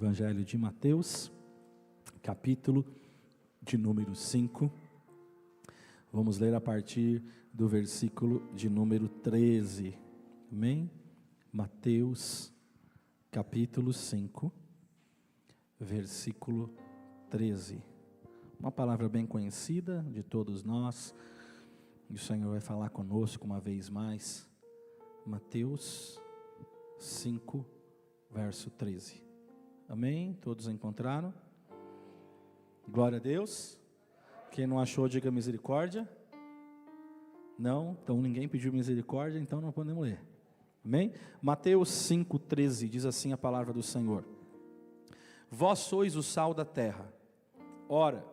Evangelho de Mateus, capítulo de número 5. Vamos ler a partir do versículo de número 13. Amém? Mateus, capítulo 5, versículo 13. Uma palavra bem conhecida de todos nós, e o Senhor vai falar conosco uma vez mais. Mateus 5, verso 13. Amém? Todos encontraram? Glória a Deus. Quem não achou, diga misericórdia. Não? Então ninguém pediu misericórdia, então não podemos ler. Amém? Mateus 5, 13, diz assim a palavra do Senhor: Vós sois o sal da terra. Ora,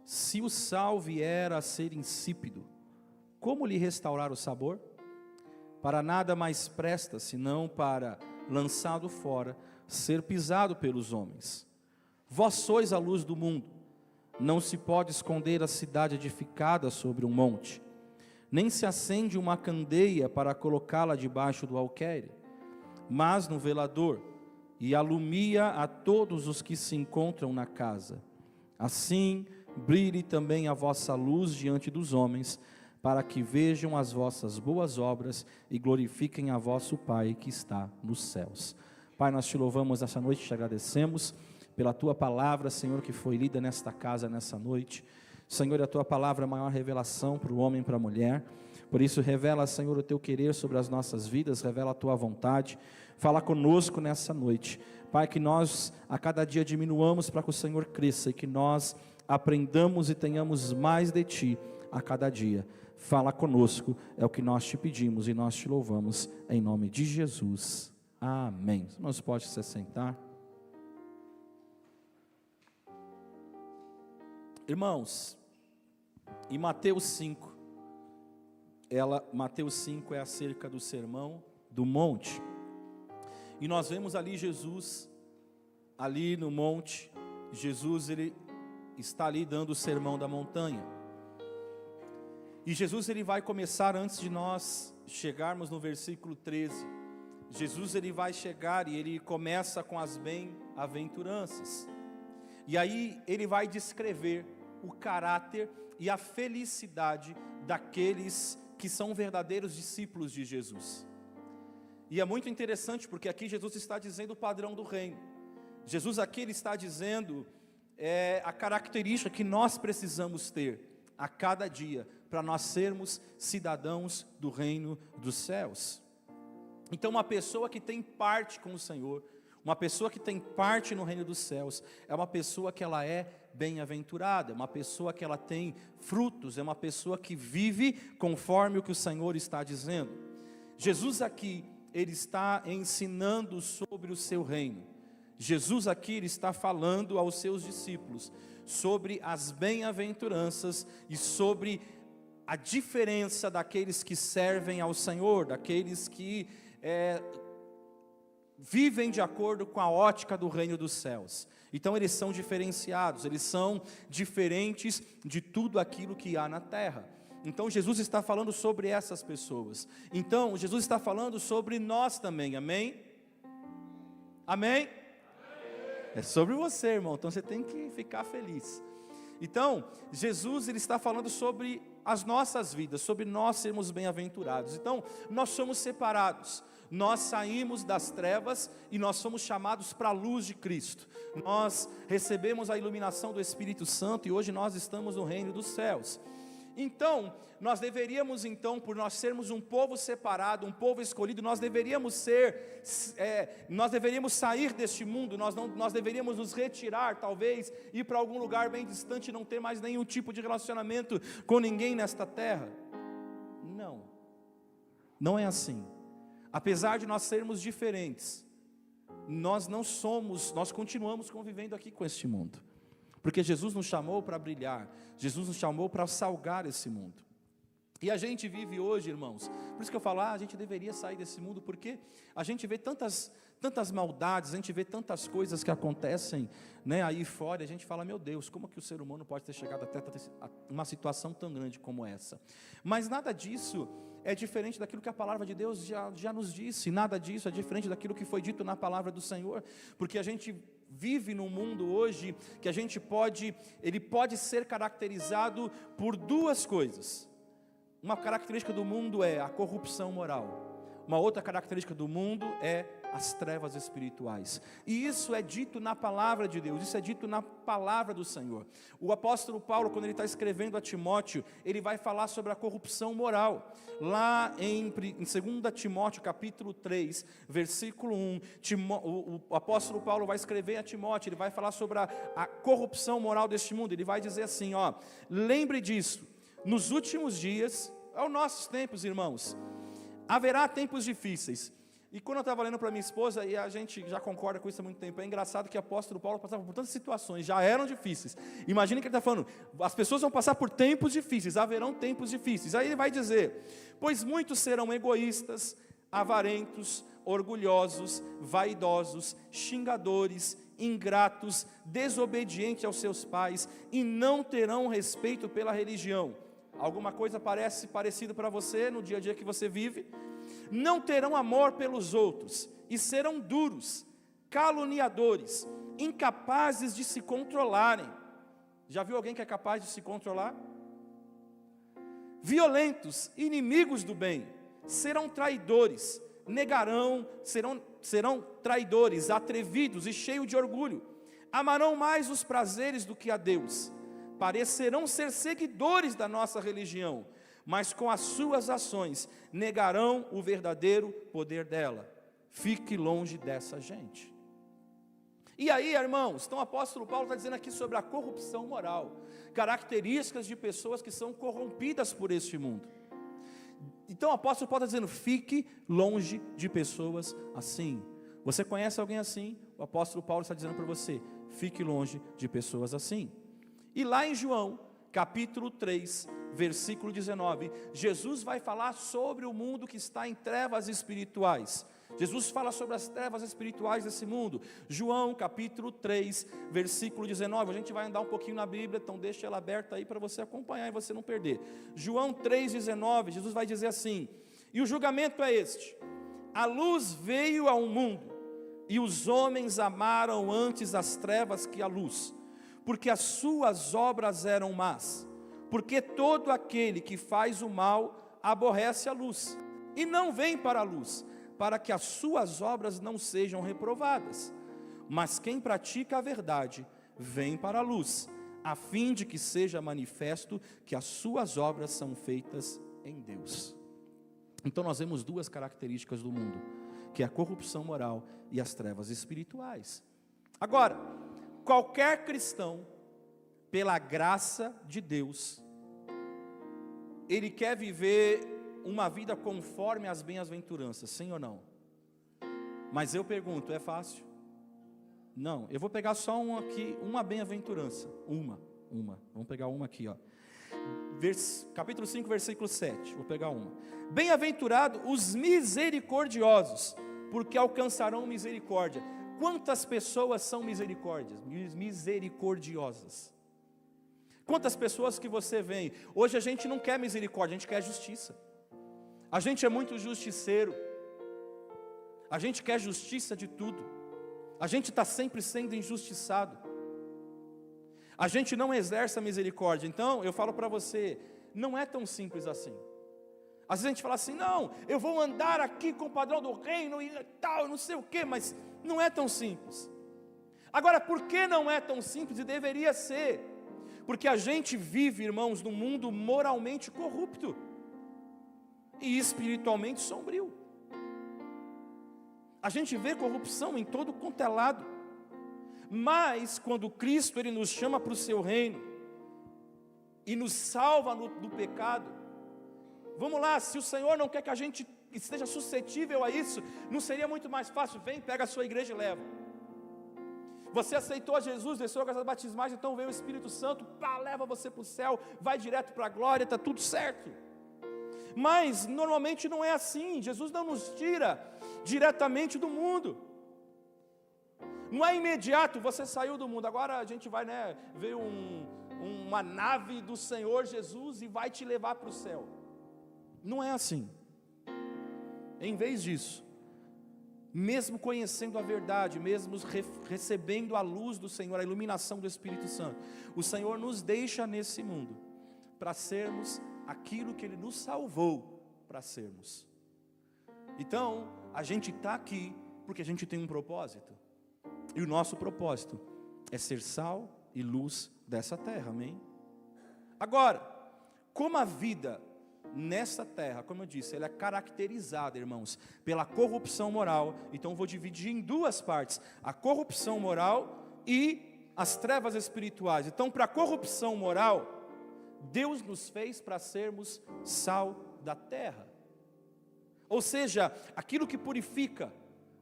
se o sal vier a ser insípido, como lhe restaurar o sabor? Para nada mais presta, senão para, lançado fora, ser pisado pelos homens. Vós sois a luz do mundo. Não se pode esconder a cidade edificada sobre um monte, nem se acende uma candeia para colocá-la debaixo do alqueire, mas no velador, e alumia a todos os que se encontram na casa. Assim brilhe também a vossa luz diante dos homens, para que vejam as vossas boas obras e glorifiquem a vosso Pai que está nos céus. Pai, nós te louvamos essa noite, te agradecemos pela tua palavra, Senhor, que foi lida nesta casa, nessa noite. Senhor, a tua palavra é a maior revelação para o homem e para a mulher. Por isso, revela, Senhor, o teu querer sobre as nossas vidas, revela a tua vontade. Fala conosco nessa noite. Pai, que nós a cada dia diminuamos para que o Senhor cresça e que nós aprendamos e tenhamos mais de ti a cada dia. Fala conosco, é o que nós te pedimos e nós te louvamos em nome de Jesus. Amém. Nós pode se sentar. Irmãos, em Mateus 5, Mateus 5 é acerca do sermão do monte. E nós vemos ali Jesus, ali no monte, Jesus ele está ali dando o sermão da montanha. E Jesus ele vai começar, antes de nós chegarmos no versículo 13, Jesus ele vai chegar e ele começa com as bem-aventuranças. E aí ele vai descrever o caráter e a felicidade daqueles que são verdadeiros discípulos de Jesus. E é muito interessante porque aqui Jesus está dizendo o padrão do reino. Jesus aqui ele está dizendo a característica que nós precisamos ter a cada dia para nós sermos cidadãos do reino dos céus. Então uma pessoa que tem parte com o Senhor, uma pessoa que tem parte no reino dos céus, é uma pessoa que ela é bem-aventurada, é uma pessoa que ela tem frutos, é uma pessoa que vive conforme o que o Senhor está dizendo. Jesus aqui, ele está ensinando sobre o seu reino. Jesus aqui, ele está falando aos seus discípulos sobre as bem-aventuranças e sobre a diferença daqueles que servem ao Senhor, daqueles que vivem de acordo com a ótica do reino dos céus. Então eles são diferenciados, eles são diferentes de tudo aquilo que há na terra. Então Jesus está falando sobre essas pessoas. Então Jesus está falando sobre nós também, amém? Amém? É sobre você, irmão, então você tem que ficar feliz. Então Jesus ele está falando sobre as nossas vidas, sobre nós sermos bem-aventurados. Então nós somos separados. Nós saímos das trevas e nós somos chamados para a luz de Cristo. Nós recebemos a iluminação do Espírito Santo e hoje nós estamos no reino dos céus. Então, nós deveríamos por nós sermos um povo separado, um povo escolhido, nós deveríamos sair deste mundo, nós deveríamos nos retirar, talvez, ir para algum lugar bem distante e não ter mais nenhum tipo de relacionamento com ninguém nesta terra. Não é assim. Apesar de nós sermos diferentes, nós continuamos convivendo aqui com este mundo. Porque Jesus nos chamou para brilhar, Jesus nos chamou para salgar esse mundo. E a gente vive hoje, irmãos, por isso que eu falo, a gente deveria sair desse mundo, porque a gente vê tantas maldades, a gente vê tantas coisas que acontecem, né, aí fora, e a gente fala, meu Deus, como que o ser humano pode ter chegado até uma situação tão grande como essa? Mas nada disso é diferente daquilo que a palavra de Deus já nos disse. Nada disso é diferente daquilo que foi dito na palavra do Senhor, porque a gente vive num mundo hoje que ele pode ser caracterizado por duas coisas. Uma característica do mundo é a corrupção moral. Uma outra característica do mundo é as trevas espirituais. E isso é dito na palavra de Deus, isso é dito na palavra do Senhor. O apóstolo Paulo, quando ele está escrevendo a Timóteo, ele vai falar sobre a corrupção moral. Lá em 2 Timóteo, capítulo 3, versículo 1, o apóstolo Paulo vai escrever a Timóteo, ele vai falar sobre a corrupção moral deste mundo. Ele vai dizer assim, lembre disso, nos últimos dias, aos nossos tempos, irmãos, haverá tempos difíceis. E quando eu estava lendo para minha esposa, e a gente já concorda com isso há muito tempo, é engraçado que o apóstolo Paulo passava por tantas situações, já eram difíceis. Imagina que ele está falando, as pessoas vão passar por tempos difíceis, haverão tempos difíceis. Aí ele vai dizer, pois muitos serão egoístas, avarentos, orgulhosos, vaidosos, xingadores, ingratos, desobedientes aos seus pais, e não terão respeito pela religião. Alguma coisa parece parecida para você no dia a dia que você vive? Não terão amor pelos outros, e serão duros, caluniadores, incapazes de se controlarem. Já viu alguém que é capaz de se controlar? Violentos, inimigos do bem, serão traidores, serão traidores, atrevidos e cheios de orgulho, amarão mais os prazeres do que a Deus, parecerão ser seguidores da nossa religião, mas com as suas ações negarão o verdadeiro poder dela. Fique longe dessa gente. E aí, irmãos, então o apóstolo Paulo está dizendo aqui sobre a corrupção moral, características de pessoas que são corrompidas por este mundo. Então o apóstolo Paulo está dizendo, fique longe de pessoas assim. Você conhece alguém assim? O apóstolo Paulo está dizendo para você, fique longe de pessoas assim. E lá em João, capítulo 3, versículo 19, Jesus vai falar sobre o mundo que está em trevas espirituais. Jesus fala sobre as trevas espirituais desse mundo. João capítulo 3, versículo 19, a gente vai andar um pouquinho na Bíblia, então deixa ela aberta aí para você acompanhar e você não perder. João 3, 19, Jesus vai dizer assim, e o julgamento é este, a luz veio ao mundo, e os homens amaram antes as trevas que a luz, porque as suas obras eram más, porque todo aquele que faz o mal aborrece a luz, e não vem para a luz, para que as suas obras não sejam reprovadas. Mas quem pratica a verdade, vem para a luz, a fim de que seja manifesto que as suas obras são feitas em Deus. Então nós vemos duas características do mundo, que é a corrupção moral e as trevas espirituais. Agora, qualquer cristão, pela graça de Deus, ele quer viver uma vida conforme as bem-aventuranças, sim ou não? Mas eu pergunto, é fácil? Não, eu vou pegar só um aqui, uma bem-aventurança, uma, vamos pegar uma aqui, capítulo 5, versículo 7, vou pegar uma. Bem-aventurado os misericordiosos, porque alcançarão misericórdia. Quantas pessoas são misericordiosas? Quantas pessoas que você vê? Hoje a gente não quer misericórdia, a gente quer justiça. A gente é muito justiceiro, a gente quer justiça de tudo, a gente está sempre sendo injustiçado, a gente não exerce a misericórdia. Então eu falo para você, não é tão simples assim. Às vezes a gente fala assim, não, eu vou andar aqui com o padrão do reino e tal, não sei o quê, mas não é tão simples. Agora, por que não é tão simples? E deveria ser, porque a gente vive, irmãos, num mundo moralmente corrupto e espiritualmente sombrio. A gente vê corrupção em todo quanto é lado. Mas quando Cristo ele nos chama para o seu reino e nos salva do pecado, vamos lá, se o Senhor não quer que a gente esteja suscetível a isso, não seria muito mais fácil? Vem, pega a sua igreja e leva. Você aceitou a Jesus, desceu as águas batismais, então veio o Espírito Santo, leva você para o céu, vai direto para a glória, está tudo certo. Mas normalmente não é assim. Jesus não nos tira diretamente do mundo. Não é imediato, você saiu do mundo, agora a gente vai, veio uma nave do Senhor Jesus e vai te levar para o céu. Não é assim. Em vez disso, mesmo conhecendo a verdade, mesmo recebendo a luz do Senhor, a iluminação do Espírito Santo, o Senhor nos deixa nesse mundo para sermos aquilo que Ele nos salvou para sermos. Então, a gente está aqui porque a gente tem um propósito. E o nosso propósito é ser sal e luz dessa terra, amém? Agora, como a vida nessa terra, como eu disse, ela é caracterizada, irmãos, pela corrupção moral. Então eu vou dividir em duas partes: a corrupção moral e as trevas espirituais. Então, para a corrupção moral, Deus nos fez para sermos sal da terra. Ou seja, aquilo que purifica,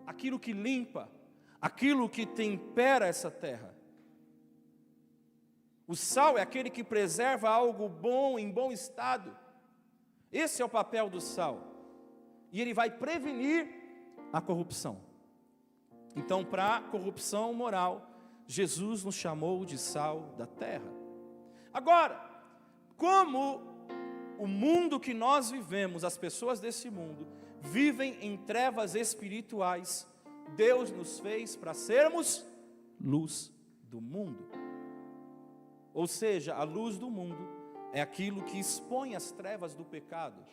aquilo que limpa, aquilo que tempera essa terra. O sal é aquele que preserva algo bom, em bom estado. Esse é o papel do sal. E ele vai prevenir a corrupção. Então, para a corrupção moral, Jesus nos chamou de sal da terra. Agora, como o mundo que nós vivemos, as pessoas desse mundo, vivem em trevas espirituais, Deus nos fez para sermos luz do mundo. Ou seja, a luz do mundo é aquilo que expõe as trevas do pecado,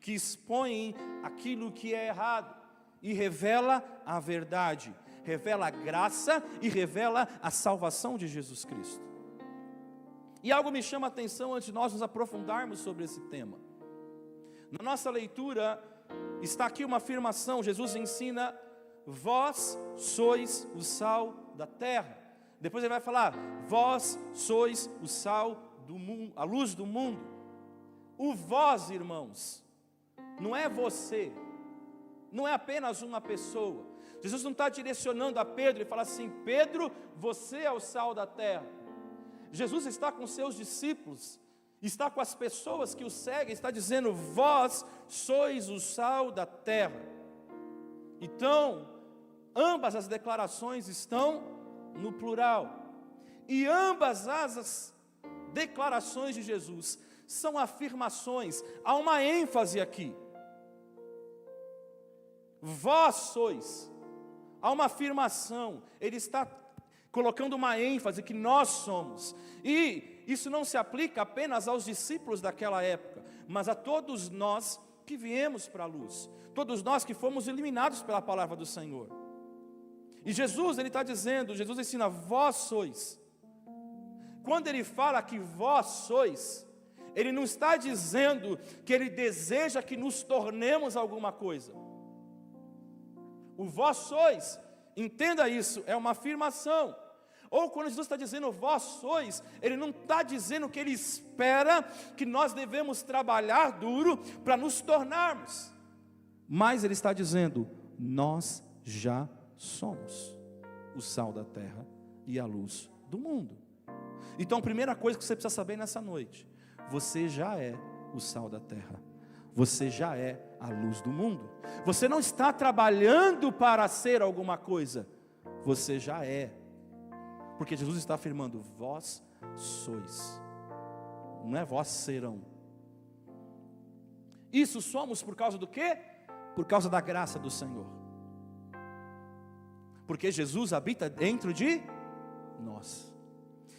que expõe aquilo que é errado e revela a verdade, revela a graça e revela a salvação de Jesus Cristo. E algo me chama a atenção antes de nós nos aprofundarmos sobre esse tema. Na nossa leitura está aqui uma afirmação. Jesus ensina: vós sois o sal da terra. Depois ele vai falar: vós sois o sal do mundo, a luz do mundo. O vós, irmãos, não é você, não é apenas uma pessoa. Jesus não está direcionando a Pedro e fala assim: Pedro, você é o sal da terra. Jesus está com seus discípulos, está com as pessoas que o seguem, está dizendo: vós sois o sal da terra. Então, ambas as declarações estão no plural, e ambas as declarações de Jesus são afirmações. Há uma ênfase aqui. Vós sois, há uma afirmação. Ele está colocando uma ênfase que nós somos, e isso não se aplica apenas aos discípulos daquela época, mas a todos nós que viemos para a luz, todos nós que fomos iluminados pela palavra do Senhor. E Jesus, ele está dizendo, Jesus ensina: vós sois. Quando ele fala que vós sois, ele não está dizendo que ele deseja que nos tornemos alguma coisa. O vós sois, entenda isso, é uma afirmação. Ou quando Jesus está dizendo vós sois, ele não está dizendo que ele espera que nós devemos trabalhar duro para nos tornarmos, mas ele está dizendo: nós já somos o sal da terra e a luz do mundo. Então, a primeira coisa que você precisa saber nessa noite: você já é o sal da terra, você já é a luz do mundo. Você não está trabalhando para ser alguma coisa, você já é, porque Jesus está afirmando: vós sois, não é vós serão. Isso somos por causa do quê? Por causa da graça do Senhor, porque Jesus habita dentro de nós.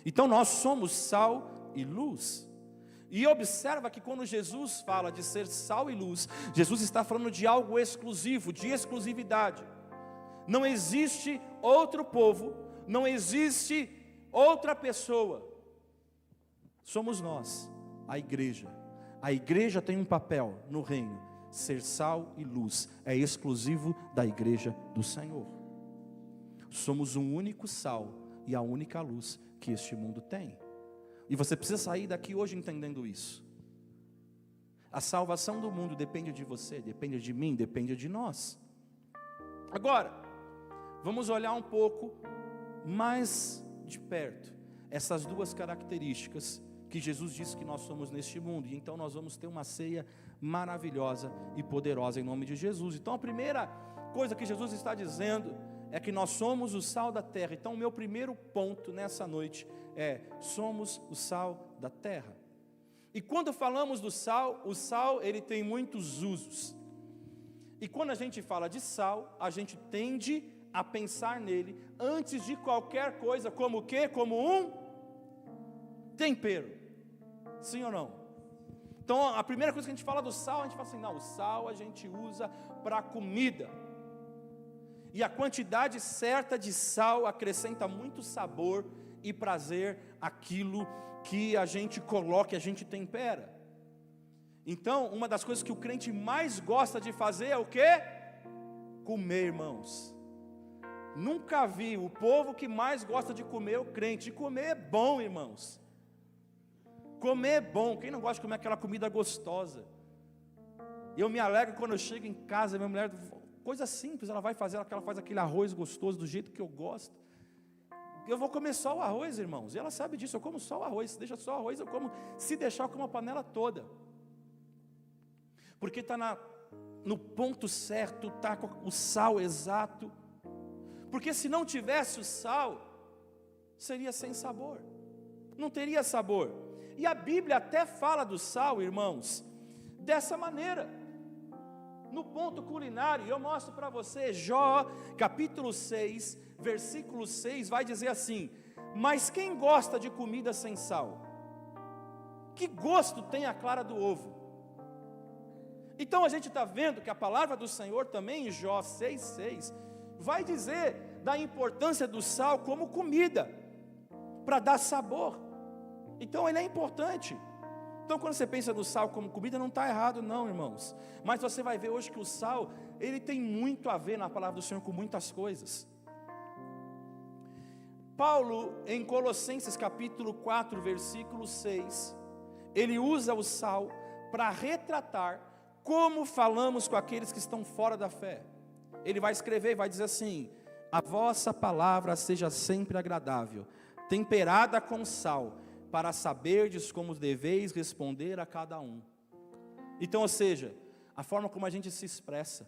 Então nós somos sal e luz. E observa que quando Jesus fala de ser sal e luz, Jesus está falando de algo exclusivo, de exclusividade. Não existe outro povo, não existe outra pessoa. Somos nós, a igreja. A igreja tem um papel no reino: ser sal e luz. É exclusivo da igreja do Senhor. Somos um único sal e a única luz que este mundo tem. E você precisa sair daqui hoje entendendo isso. A salvação do mundo depende de você, depende de mim, depende de nós. Agora, vamos olhar um pouco mais de perto essas duas características que Jesus disse que nós somos neste mundo. E então nós vamos ter uma ceia maravilhosa e poderosa em nome de Jesus. Então a primeira coisa que Jesus está dizendo é que nós somos o sal da terra. Então o meu primeiro ponto nessa noite é: somos o sal da terra. E quando falamos do sal, o sal ele tem muitos usos. E quando a gente fala de sal, a gente tende a pensar nele antes de qualquer coisa, como o quê? Como um tempero. Sim ou não? Então a primeira coisa que a gente fala do sal, a gente fala assim, não, o sal a gente usa para comida. E a quantidade certa de sal acrescenta muito sabor e prazer àquilo que a gente coloca, que a gente tempera. Então, uma das coisas que o crente mais gosta de fazer é o quê? Comer, irmãos. Nunca vi o povo que mais gosta de comer o crente. E comer é bom, irmãos. Comer é bom. Quem não gosta de comer aquela comida gostosa? Eu me alegro quando eu chego em casa, minha mulher, coisa simples, ela vai fazer, ela faz aquele arroz gostoso do jeito que eu gosto. Eu vou comer só o arroz, irmãos. E ela sabe disso, eu como só o arroz. Se deixa só o arroz, eu como. Se deixar, eu como a panela toda. Porque está no ponto certo, está com o sal exato. Porque se não tivesse o sal, seria sem sabor. Não teria sabor. E a Bíblia até fala do sal, irmãos, dessa maneira. No ponto culinário, eu mostro para você, Jó, capítulo 6, versículo 6, vai dizer assim: mas quem gosta de comida sem sal? Que gosto tem a clara do ovo? Então a gente está vendo que a palavra do Senhor também em Jó 6,6 vai dizer da importância do sal como comida, para dar sabor. Então ele é importante. Então quando você pensa no sal como comida, não está errado não, irmãos. Mas você vai ver hoje que o sal, ele tem muito a ver na palavra do Senhor com muitas coisas. Paulo, em Colossenses capítulo 4, versículo 6, ele usa o sal para retratar como falamos com aqueles que estão fora da fé. Ele vai escrever e vai dizer assim: a vossa palavra seja sempre agradável, temperada com sal, para saberdes como deveis responder a cada um. Então, ou seja, a forma como a gente se expressa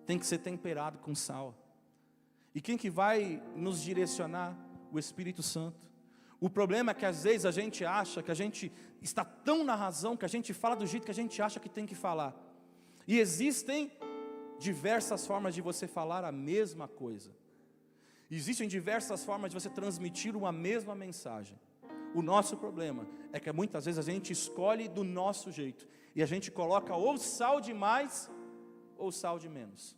tem que ser temperado com sal. E quem que vai nos direcionar? O Espírito Santo. O problema é que às vezes a gente acha que a gente está tão na razão, que a gente fala do jeito que a gente acha que tem que falar. E existem diversas formas de você falar a mesma coisa. Existem diversas formas de você transmitir uma mesma mensagem. O nosso problema é que muitas vezes a gente escolhe do nosso jeito. E a gente coloca ou sal de mais, ou sal de menos.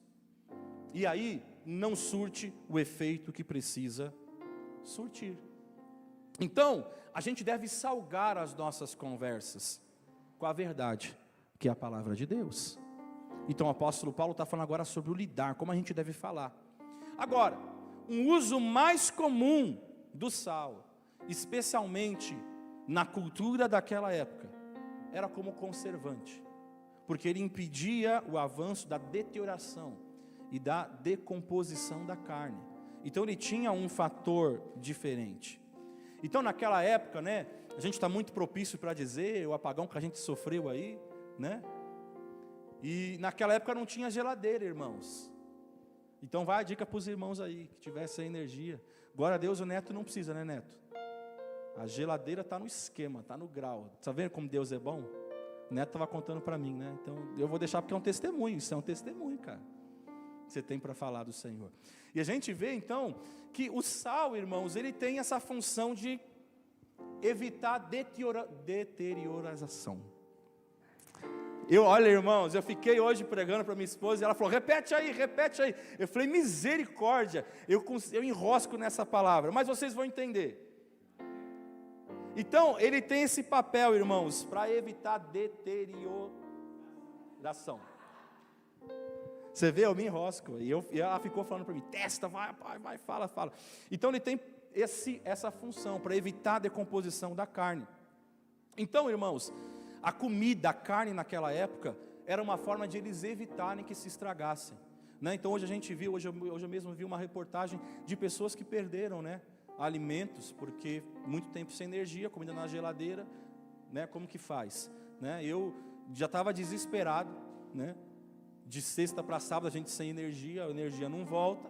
E aí não surte o efeito que precisa surtir. Então, a gente deve salgar as nossas conversas com a verdade, que é a palavra de Deus. Então o apóstolo Paulo está falando agora sobre o lidar, como a gente deve falar. Agora, um uso mais comum do sal, especialmente na cultura daquela época, era como conservante, porque ele impedia o avanço da deterioração e da decomposição da carne. Então ele tinha um fator diferente. Então naquela época, né, a gente está muito propício para dizer o apagão que a gente sofreu aí, né? E naquela época não tinha geladeira, irmãos. Então vai a dica para os irmãos aí, que tivessem energia. Glória a Deus, o Neto não precisa, né, Neto? A geladeira está no esquema, está no grau. Está vendo como Deus é bom? O Neto estava contando para mim, né? Então eu vou deixar porque é um testemunho, isso é um testemunho, cara. Que você tem para falar do Senhor. E a gente vê então que o sal, irmãos, ele tem essa função de evitar deterioração. Olha, irmãos, eu fiquei hoje pregando para minha esposa e ela falou: repete aí, repete aí. Eu falei: misericórdia, eu enrosco nessa palavra, mas vocês vão entender. Então, ele tem esse papel, irmãos, para evitar deterioração. Você vê, eu me enrosco. E ela ficou falando para mim: testa, vai, fala. Então ele tem essa função para evitar a decomposição da carne. Então, irmãos, a comida, a carne naquela época, era uma forma de eles evitarem que se estragassem, né? Então hoje a gente viu, hoje eu mesmo vi uma reportagem de pessoas que perderam, né, alimentos, porque muito tempo sem energia, comida na geladeira, né, como que faz? Né? Eu já estava desesperado, né? De sexta para sábado a gente sem energia, a energia não volta.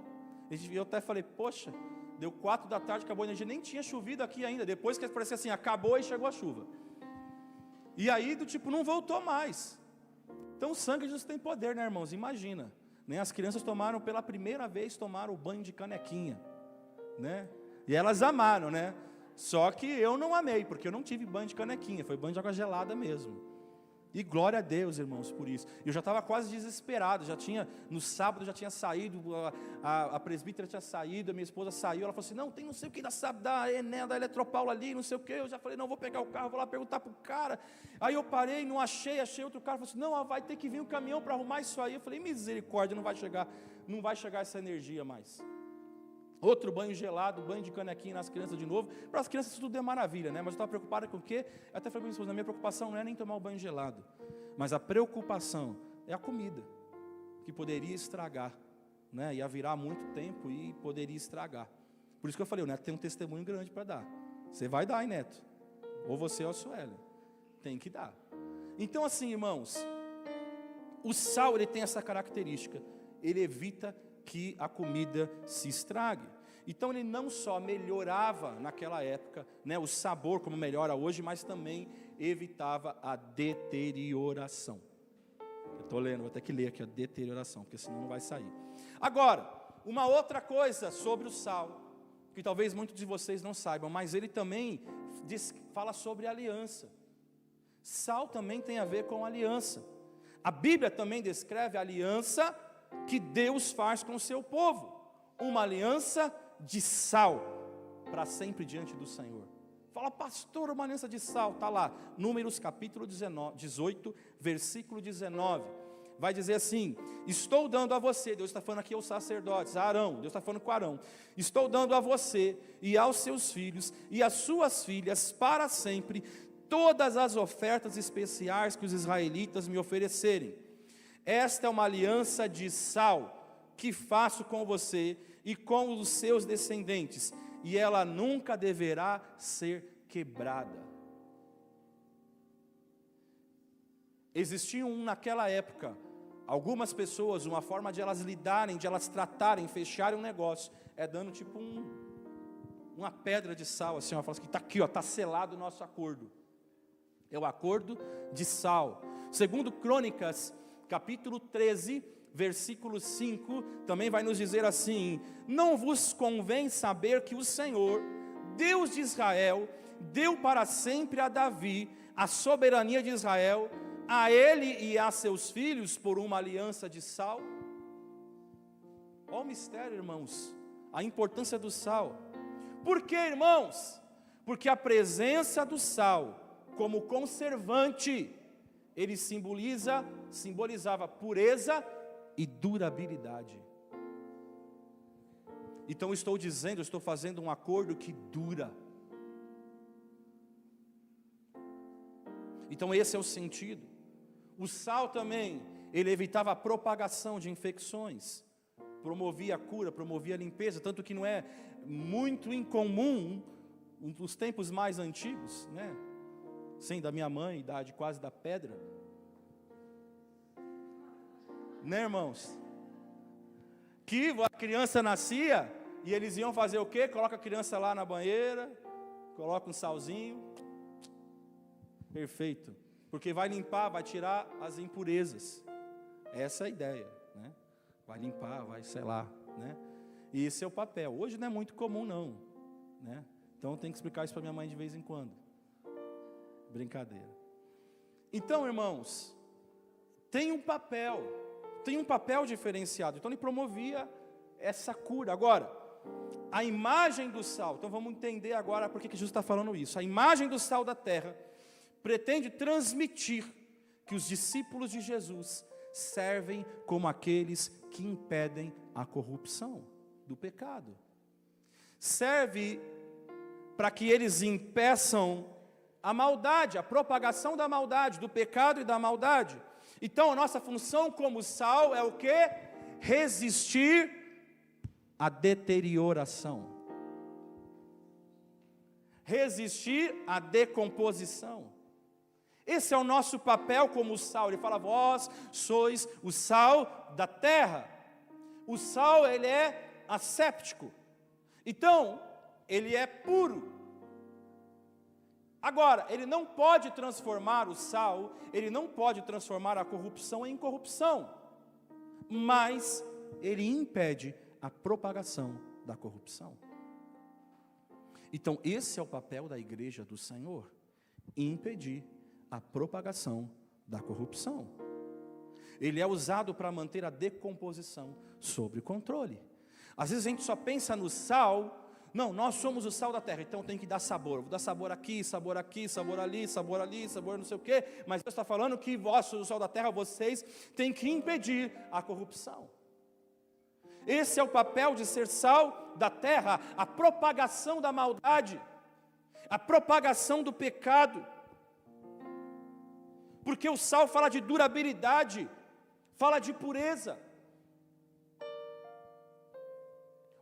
Eu até falei: poxa, deu 4 da tarde, acabou a energia, nem tinha chovido aqui ainda. Depois que parecia assim, acabou e chegou a chuva. E aí, do tipo, não voltou mais. Então o sangue de Jesus tem poder, né, irmãos? Imagina, né? As crianças pela primeira vez, tomaram o banho de canequinha, né? E elas amaram, né? Só que eu não amei, porque eu não tive banho de canequinha, foi banho de água gelada mesmo. E glória a Deus, irmãos, por isso. Eu já estava quase desesperado, no sábado já tinha saído, a presbítera tinha saído, a minha esposa saiu, ela falou assim, não, tem não sei o que da Enel, da Eletropaulo ali, não sei o que, eu já falei, não, vou pegar o carro, vou lá perguntar para o cara. Aí eu parei, não achei outro cara, falou assim, não, vai ter que vir um caminhão para arrumar isso aí. Eu falei, misericórdia, não vai chegar essa energia mais. Outro banho gelado, banho de canequinha nas crianças de novo. Para as crianças tudo é maravilha, né? Mas eu estava preocupado com o quê? Eu até falei para minha esposa, a minha preocupação não é nem tomar o banho gelado, mas a preocupação é a comida, que poderia estragar, né? Ia virar muito tempo e poderia estragar. Por isso que eu falei, o Neto tem um testemunho grande para dar. Você vai dar, hein, Neto? Ou você ou a Sueli. Tem que dar. Então assim, irmãos, o sal, ele tem essa característica, ele evita que a comida se estrague. Então ele não só melhorava naquela época, né, o sabor como melhora hoje, mas também evitava a deterioração. Eu estou lendo, vou ter que ler aqui a deterioração, porque senão não vai sair. Agora, uma outra coisa sobre o sal, que talvez muitos de vocês não saibam, mas ele também fala sobre aliança. Sal também tem a ver com aliança. A Bíblia também descreve a aliança que Deus faz com o seu povo, uma aliança de sal, para sempre diante do Senhor. Fala, pastor, uma aliança de sal, está lá, Números capítulo 18, versículo 19, vai dizer assim, estou dando a você, Deus está falando aqui aos sacerdotes, a Arão, Deus está falando com Arão, estou dando a você e aos seus filhos e às suas filhas para sempre, todas as ofertas especiais que os israelitas me oferecerem. Esta é uma aliança de sal que faço com você e com os seus descendentes, e ela nunca deverá ser quebrada. Existiam naquela época algumas pessoas, uma forma de elas lidarem, de elas tratarem, fecharem um negócio, é dando tipo uma pedra de sal, assim, ó, fala assim, está aqui, ó, está selado o nosso acordo. É o acordo de sal. Segundo Crônicas, capítulo 13, versículo 5, também vai nos dizer assim, não vos convém saber que o Senhor, Deus de Israel, deu para sempre a Davi a soberania de Israel, a ele e a seus filhos por uma aliança de sal? Olha o mistério, irmãos, a importância do sal. Por quê, irmãos? Porque a presença do sal, como conservante, ele simbolizava pureza e durabilidade. Então estou fazendo um acordo que dura. Então esse é o sentido. O sal também, ele evitava a propagação de infecções, promovia a cura, promovia a limpeza, tanto que não é muito incomum, nos tempos mais antigos, né? Sim, da minha mãe, idade quase da pedra, né, irmãos? Que a criança nascia e eles iam fazer o quê? Coloca a criança lá na banheira, coloca um salzinho, perfeito, porque vai limpar, vai tirar as impurezas. Essa é a ideia, né? Vai limpar, vai selar, né? E esse é o papel. Hoje não é muito comum não, né? Então eu tenho que explicar isso para minha mãe de vez em quando. Brincadeira. Então, irmãos, tem um papel diferenciado. Então ele promovia essa cura. Agora, a imagem do sal, então vamos entender agora por que Jesus está falando isso. A imagem do sal da terra pretende transmitir que os discípulos de Jesus servem como aqueles que impedem a corrupção do pecado. Serve para que eles impeçam a maldade, a propagação da maldade, do pecado e da maldade. Então a nossa função como sal é o quê? Resistir à deterioração. Resistir à decomposição. Esse é o nosso papel como sal. Ele fala, vós sois o sal da terra. O sal, ele é asséptico. Então, ele é puro. Agora, ele não pode transformar o sal, ele não pode transformar a corrupção em incorrupção, mas ele impede a propagação da corrupção. Então, esse é o papel da igreja do Senhor, impedir a propagação da corrupção. Ele é usado para manter a decomposição sob controle. Às vezes a gente só pensa no sal. Não, nós somos o sal da terra, então tem que dar sabor. Vou dar sabor aqui, sabor aqui, sabor ali, sabor ali, sabor não sei o quê. Mas Deus está falando que vós sois o sal da terra, vocês têm que impedir a corrupção. Esse é o papel de ser sal da terra, a propagação da maldade, a propagação do pecado. Porque o sal fala de durabilidade, fala de pureza.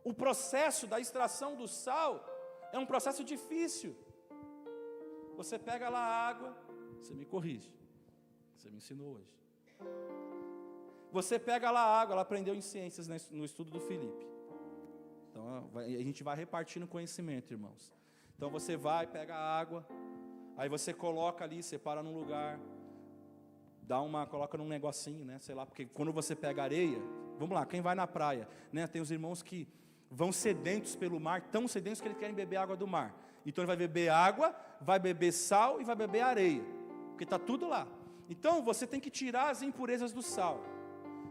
O processo da extração do sal é um processo difícil. Você pega lá a água, você me corrige, você me ensinou hoje. Você pega lá a água, ela aprendeu em ciências no estudo do Felipe. Então a gente vai repartindo conhecimento, irmãos. Então você vai, pega a água, aí você coloca ali, separa num lugar, coloca num negocinho, né, sei lá, porque quando você pega areia, vamos lá, quem vai na praia, né, tem os irmãos que vão sedentos pelo mar, tão sedentos que eles querem beber água do mar. Então ele vai beber água, vai beber sal e vai beber areia, porque está tudo lá. Então você tem que tirar as impurezas do sal.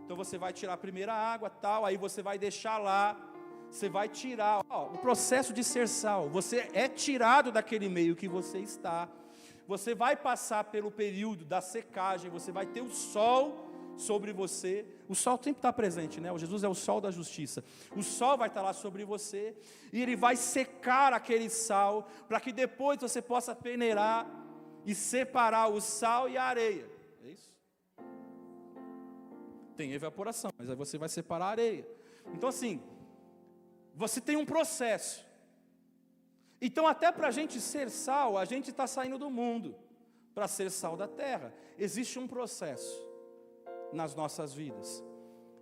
Então você vai tirar a primeira água, tal, aí você vai deixar lá, você vai tirar, o processo de ser sal, você é tirado daquele meio que você está, você vai passar pelo período da secagem, você vai ter o sol sobre você. O sol sempre está presente, né? O Jesus é o sol da justiça. O sol vai estar lá sobre você e ele vai secar aquele sal para que depois você possa peneirar e separar o sal e a areia. É isso? Tem evaporação, mas aí você vai separar a areia. Então assim, você tem um processo. Então até para a gente ser sal, a gente está saindo do mundo para ser sal da terra. Existe um processo nas nossas vidas,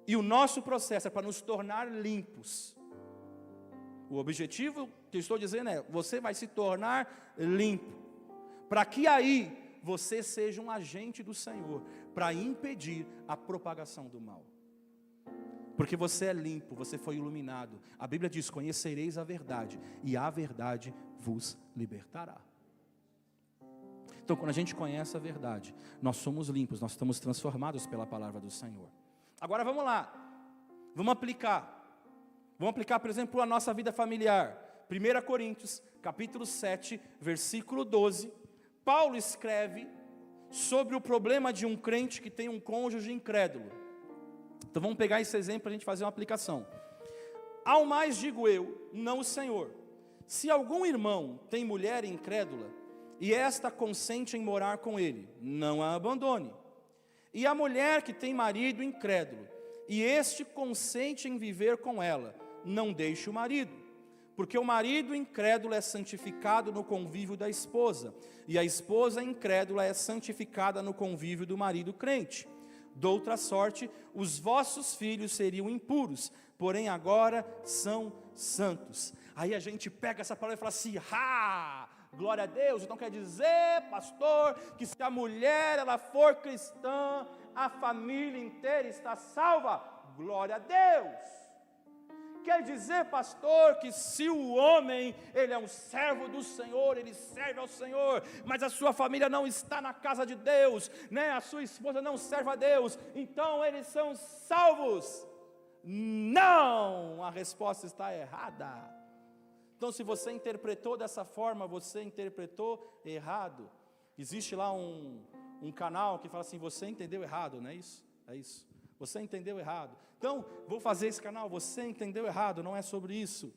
e o nosso processo é para nos tornar limpos. O objetivo que eu estou dizendo é, você vai se tornar limpo, para que aí você seja um agente do Senhor, para impedir a propagação do mal, porque você é limpo, você foi iluminado. A Bíblia diz, conhecereis a verdade, e a verdade vos libertará. Então, quando a gente conhece a verdade, nós somos limpos, nós estamos transformados pela palavra do Senhor. Agora vamos lá, vamos aplicar, por exemplo, a nossa vida familiar. 1 Coríntios, capítulo 7, versículo 12, Paulo escreve sobre o problema de um crente que tem um cônjuge incrédulo. Então vamos pegar esse exemplo para a gente fazer uma aplicação. Ao mais digo eu, não o Senhor, se algum irmão tem mulher incrédula, e esta consente em morar com ele, não a abandone. E a mulher que tem marido incrédulo, e este consente em viver com ela, não deixe o marido. Porque o marido incrédulo é santificado no convívio da esposa, e a esposa incrédula é santificada no convívio do marido crente. Doutra sorte, os vossos filhos seriam impuros, porém agora são santos. Aí a gente pega essa palavra e fala assim, glória a Deus. Então quer dizer, pastor, que se a mulher ela for cristã, a família inteira está salva? Glória a Deus. Quer dizer, pastor, que se o homem, ele é um servo do Senhor, ele serve ao Senhor, mas a sua família não está na casa de Deus, né? A sua esposa não serve a Deus, então eles são salvos? Não, a resposta está errada. Então, se você interpretou dessa forma, você interpretou errado. Existe lá um canal que fala assim, você entendeu errado, não é isso? É isso. Você entendeu errado. Então, vou fazer esse canal, você entendeu errado, não é sobre isso.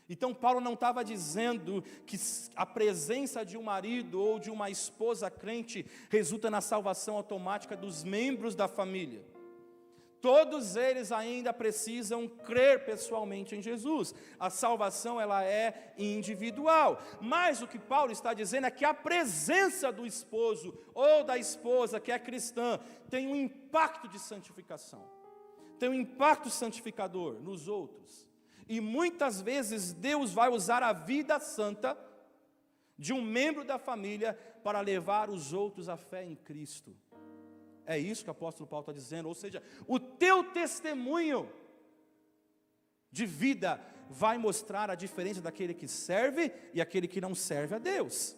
Então, Paulo não estava dizendo que a presença de um marido ou de uma esposa crente resulta na salvação automática dos membros da família. Todos eles ainda precisam crer pessoalmente em Jesus. A salvação ela é individual. Mas o que Paulo está dizendo é que a presença do esposo ou da esposa que é cristã tem um impacto de santificação. Tem um impacto santificador nos outros. E muitas vezes Deus vai usar a vida santa de um membro da família para levar os outros à fé em Cristo. É isso que o apóstolo Paulo está dizendo, ou seja, o teu testemunho de vida vai mostrar a diferença daquele que serve e aquele que não serve a Deus.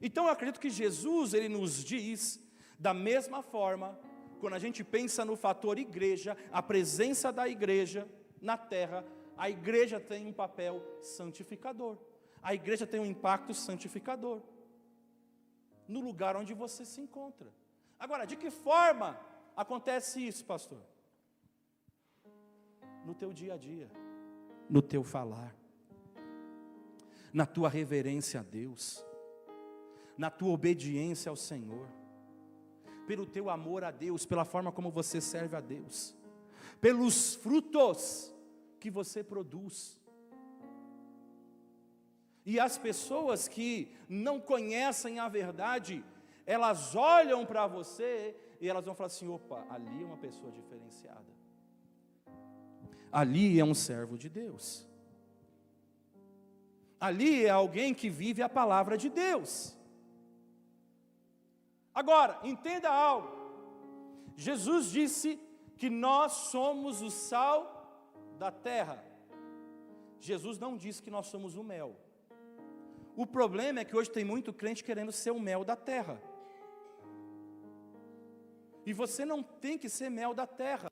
Então eu acredito que Jesus, ele nos diz, da mesma forma, quando a gente pensa no fator igreja, a presença da igreja na terra, a igreja tem um papel santificador. A igreja tem um impacto santificador no lugar onde você se encontra. Agora, de que forma acontece isso, pastor? No teu dia a dia, no teu falar, na tua reverência a Deus, na tua obediência ao Senhor, pelo teu amor a Deus, pela forma como você serve a Deus, pelos frutos que você produz. E as pessoas que não conhecem a verdade, elas olham para você e elas vão falar assim: opa, ali é uma pessoa diferenciada, ali é um servo de Deus, ali é alguém que vive a palavra de Deus. Agora, entenda algo, Jesus disse que nós somos o sal da terra. Jesus não disse que nós somos o mel. O problema é que hoje tem muito crente querendo ser o mel da terra. E você não tem que ser mel da terra.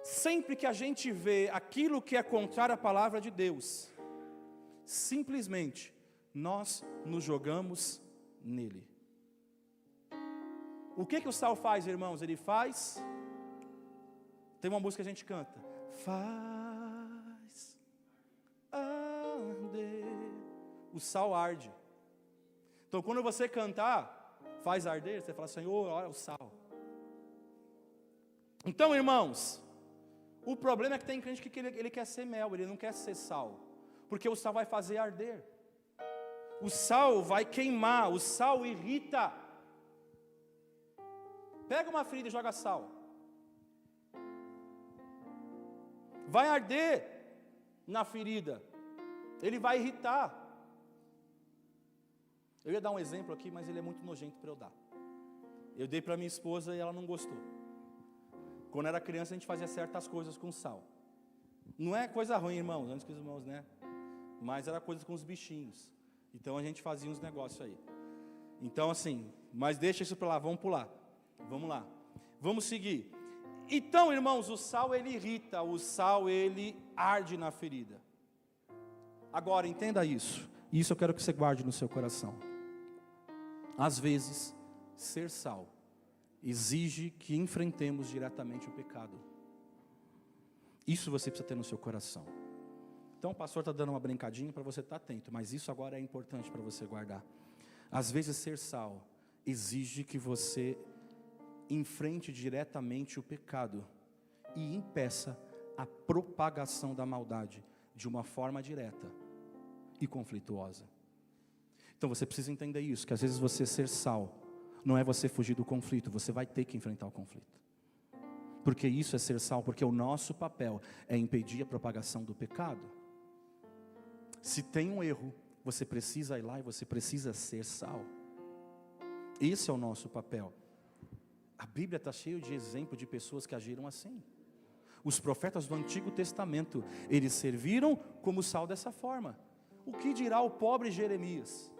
Sempre que a gente vê aquilo que é contrário à palavra de Deus, simplesmente nós nos jogamos nele. O que o sal faz, irmãos? Ele faz, tem uma música que a gente canta, faz arder. O sal arde. Então quando você cantar, faz arder, você fala: Senhor, olha o sal. Então, irmãos, o problema é que tem crente que ele quer ser mel, ele não quer ser sal, porque o sal vai fazer arder. O sal vai queimar, o sal irrita. Pega uma ferida e joga sal, vai arder na ferida, ele vai irritar. Eu ia dar um exemplo aqui, mas ele é muito nojento para eu dar. Eu dei para minha esposa e ela não gostou. Quando era criança a gente fazia certas coisas com sal. Não é coisa ruim, irmãos, antes que os irmãos, né? Mas era coisa com os bichinhos. Então a gente fazia uns negócios aí. Então assim, mas deixa isso para lá, vamos pular. Vamos lá, vamos seguir. Então, irmãos, o sal ele irrita, o sal ele arde na ferida. Agora, entenda isso. Isso eu quero que você guarde no seu coração. Às vezes, ser sal exige que enfrentemos diretamente o pecado. Isso você precisa ter no seu coração. Então o pastor está dando uma brincadinha para você estar atento, mas isso agora é importante para você guardar. Às vezes ser sal exige que você enfrente diretamente o pecado e impeça a propagação da maldade de uma forma direta e conflituosa. Então você precisa entender isso, que às vezes você ser sal não é você fugir do conflito, você vai ter que enfrentar o conflito. Porque isso é ser sal, porque o nosso papel é impedir a propagação do pecado. Se tem um erro, você precisa ir lá e você precisa ser sal. Esse é o nosso papel. A Bíblia está cheia de exemplos de pessoas que agiram assim. Os profetas do Antigo Testamento, eles serviram como sal dessa forma. O que dirá o pobre Jeremias?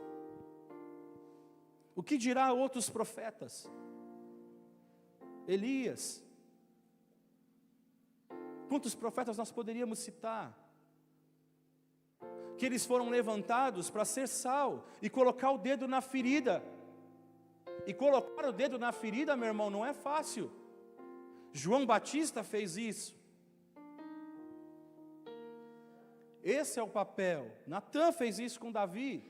O que dirá outros profetas? Elias. Quantos profetas nós poderíamos citar? Que eles foram levantados para ser sal e colocar o dedo na ferida. E colocar o dedo na ferida, meu irmão, não é fácil. João Batista fez isso. Esse é o papel. Natã fez isso com Davi.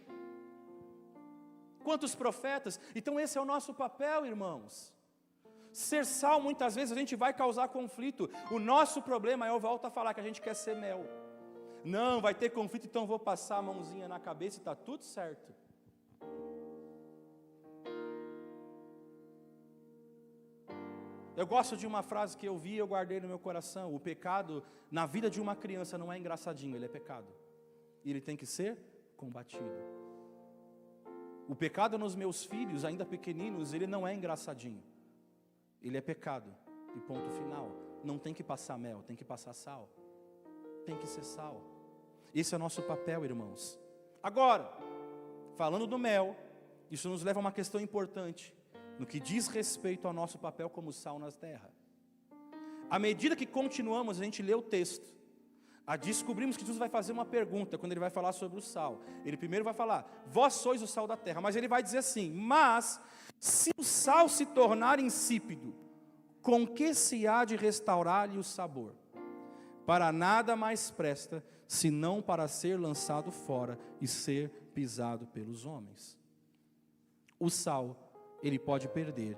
Quantos profetas? Então esse é o nosso papel, irmãos. Ser sal, muitas vezes a gente vai causar conflito. O nosso problema é, eu volto a falar, que a gente quer ser mel. Não, vai ter conflito, então eu vou passar a mãozinha na cabeça e está tudo certo. Eu gosto de uma frase que eu vi e eu guardei no meu coração. O pecado na vida de uma criança não é engraçadinho, ele é pecado. e ele tem que ser combatido. O pecado nos meus filhos, ainda pequeninos, ele não é engraçadinho. Ele é pecado, e ponto final. Não tem que passar mel, tem que passar sal. Tem que ser sal. Esse é o nosso papel, irmãos. Agora, falando do mel, isso nos leva a uma questão importante, no que diz respeito ao nosso papel como sal na terra. À medida que continuamos, a gente lê o texto, descobrimos que Jesus vai fazer uma pergunta, quando ele vai falar sobre o sal. Ele primeiro vai falar, vós sois o sal da terra, mas ele vai dizer assim, mas, se o sal se tornar insípido, com que se há de restaurar-lhe o sabor? Para nada mais presta, senão para ser lançado fora e ser pisado pelos homens. O sal, ele pode perder,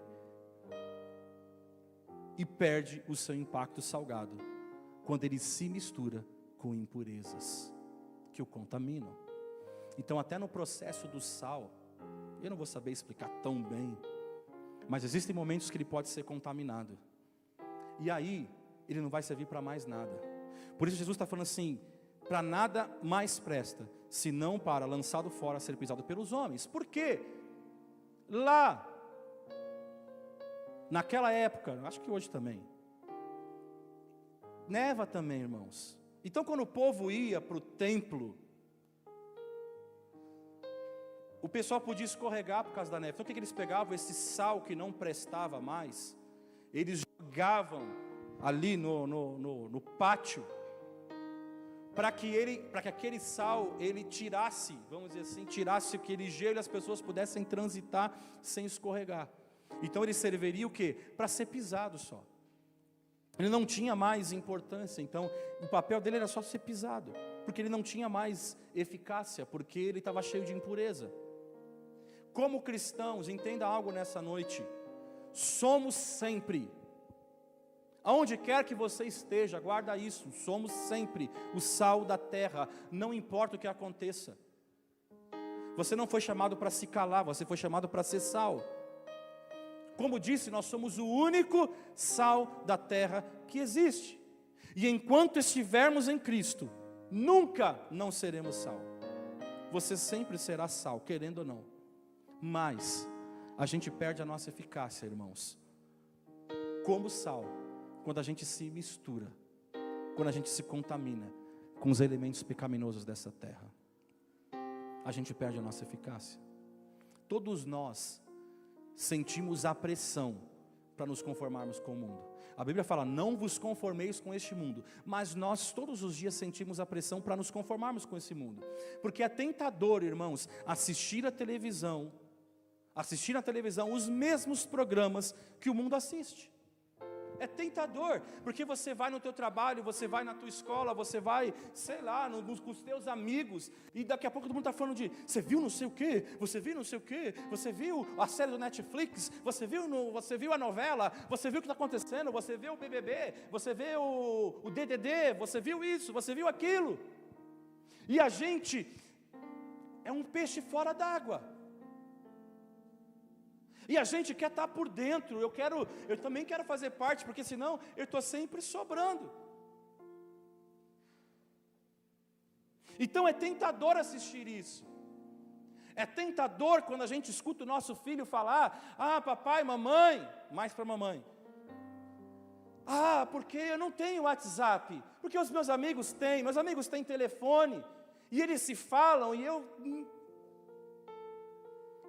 e perde o seu impacto salgado, quando ele se mistura com impurezas, que o contaminam. Então até no processo do sal, eu não vou saber explicar tão bem, mas existem momentos que ele pode ser contaminado, e aí, ele não vai servir para mais nada. Por isso Jesus está falando assim, para nada mais presta, senão para, lançado fora, ser pisado pelos homens. Por quê? Lá, naquela época, acho que hoje também, neva também, irmãos. Então quando o povo ia para o templo, o pessoal podia escorregar por causa da neve. Então o que eles pegavam? Esse sal que não prestava mais, eles jogavam ali no pátio, para que aquele sal, ele tirasse, vamos dizer assim, tirasse aquele gelo e as pessoas pudessem transitar sem escorregar. Então ele serviria o quê? Para ser pisado só. Ele não tinha mais importância, então o papel dele era só ser pisado, porque ele não tinha mais eficácia, porque ele estava cheio de impureza. Como cristãos, entenda algo nessa noite, somos sempre, aonde quer que você esteja, guarda isso, somos sempre o sal da terra, não importa o que aconteça. Você não foi chamado para se calar, você foi chamado para ser sal. Como disse, nós somos o único sal da terra que existe. E enquanto estivermos em Cristo, nunca não seremos sal. Você sempre será sal, querendo ou não. Mas a gente perde a nossa eficácia, irmãos. Como sal, quando a gente se mistura, quando a gente se contamina com os elementos pecaminosos dessa terra, a gente perde a nossa eficácia. Todos nós sentimos a pressão para nos conformarmos com o mundo. A Bíblia fala, não vos conformeis com este mundo, mas nós todos os dias sentimos a pressão para nos conformarmos com esse mundo, porque é tentador, irmãos, assistir na televisão os mesmos programas que o mundo assiste. É tentador, porque você vai no teu trabalho, você vai na tua escola, você vai, sei lá, com os teus amigos, e daqui a pouco todo mundo está falando de, você viu não sei o quê, você viu não sei o quê, você viu a série do Netflix, você viu a novela, você viu o que está acontecendo, você viu o BBB, você viu o DDD, você viu isso, você viu aquilo, e a gente é um peixe fora d'água. E a gente quer estar por dentro, eu também quero fazer parte, porque senão eu estou sempre sobrando. Então é tentador assistir isso. É tentador quando a gente escuta o nosso filho falar, papai, mamãe, mais para mamãe. Porque eu não tenho WhatsApp, porque os meus amigos têm telefone, e eles se falam, e eu...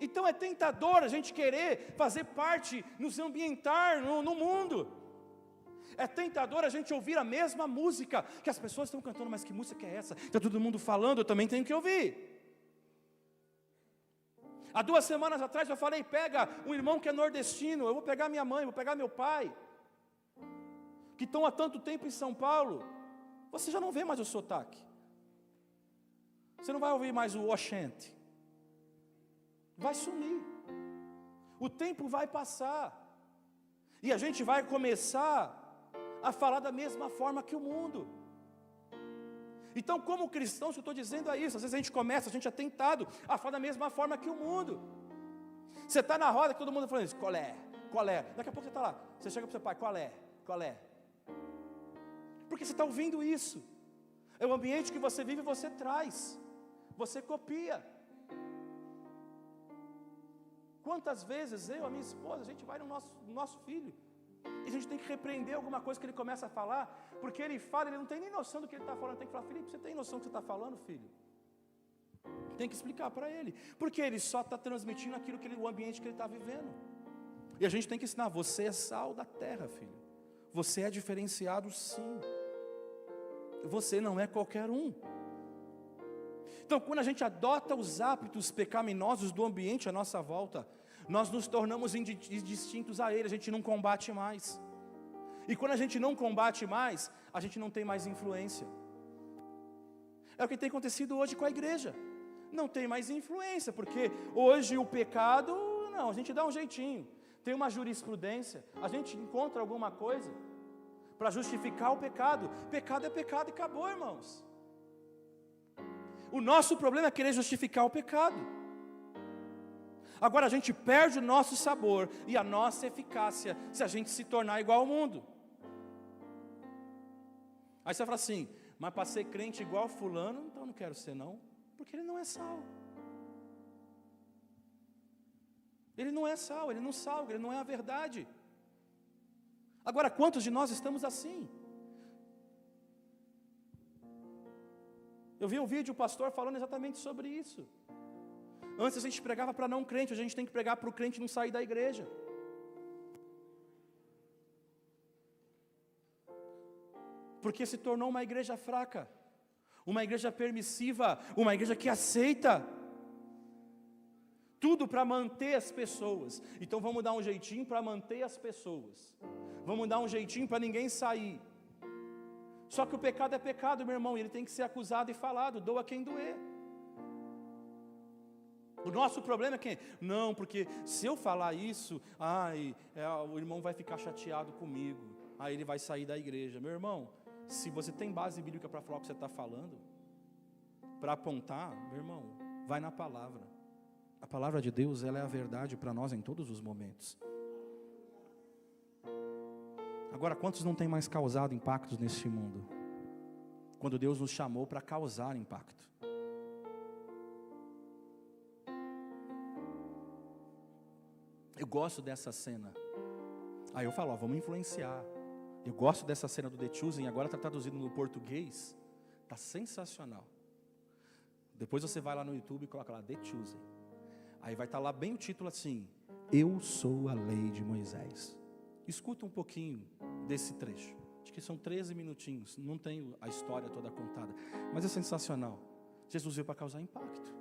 Então é tentador a gente querer fazer parte, nos ambientar no mundo. É tentador a gente ouvir a mesma música, que as pessoas estão cantando, mas que música é essa? Está todo mundo falando, eu também tenho que ouvir. Há 2 semanas atrás eu falei, pega um irmão que é nordestino, eu vou pegar minha mãe, vou pegar meu pai, que estão há tanto tempo em São Paulo, você já não vê mais o sotaque. Você não vai ouvir mais o oxente. Vai sumir, o tempo vai passar, e a gente vai começar a falar da mesma forma que o mundo. Então como cristãos, eu estou dizendo isso, às vezes a gente é tentado a falar da mesma forma que o mundo. Você está na roda, que todo mundo falando isso, qual é, daqui a pouco você está lá, você chega para o seu pai, qual é, porque você está ouvindo isso. É o ambiente que você vive, você traz, você copia. Quantas vezes eu, a minha esposa, a gente vai no nosso filho, e a gente tem que repreender alguma coisa que ele começa a falar, porque ele fala, ele não tem nem noção do que ele está falando. Tem que falar: Felipe, você tem noção do que você está falando, filho? Tem que explicar para ele, porque ele só está transmitindo aquilo o ambiente que ele está vivendo. E a gente tem que ensinar: você é sal da terra, filho. Você é diferenciado, sim. Você não é qualquer um. Então, quando a gente adota os hábitos pecaminosos do ambiente à nossa volta, nós nos tornamos indistintos a ele, a gente não combate mais. E quando a gente não combate mais, a gente não tem mais influência. É o que tem acontecido hoje com a igreja. Não tem mais influência, porque hoje o pecado, não, a gente dá um jeitinho. Tem uma jurisprudência, a gente encontra alguma coisa para justificar o pecado. Pecado é pecado e acabou, irmãos. O nosso problema é querer justificar o pecado. Agora a gente perde o nosso sabor e a nossa eficácia se a gente se tornar igual ao mundo. Aí você fala assim: mas para ser crente igual fulano, então não quero ser não, porque ele não é sal. Ele não é sal, ele não salga, ele não é a verdade. Agora, quantos de nós estamos assim? Eu vi um vídeo, o pastor falando exatamente sobre isso. Antes a gente pregava para não crente, hoje a gente tem que pregar para o crente não sair da igreja. Porque se tornou uma igreja fraca, uma igreja permissiva, uma igreja que aceita tudo para manter as pessoas. Então vamos dar um jeitinho para manter as pessoas. Vamos dar um jeitinho para ninguém sair. Só que o pecado é pecado, meu irmão, e ele tem que ser acusado e falado, doa quem doer. O nosso problema é quem? Não, porque se eu falar isso, o irmão vai ficar chateado comigo, aí ele vai sair da igreja. Meu irmão, se você tem base bíblica para falar o que você está falando, para apontar, meu irmão, vai na palavra. A palavra de Deus, ela é a verdade para nós em todos os momentos. Agora, quantos não têm mais causado impactos neste mundo? Quando Deus nos chamou para causar impacto. Eu gosto dessa cena. Aí eu falo, vamos influenciar. Eu gosto dessa cena do The Chosen, agora está traduzido no português. Está sensacional. Depois você vai lá no YouTube e coloca lá, The Chosen. Aí vai estar lá bem o título assim: Eu sou a lei de Moisés. Escuta um pouquinho desse trecho. Acho que são 13 minutinhos. Não tenho a história toda contada, mas é sensacional. Jesus veio para causar impacto.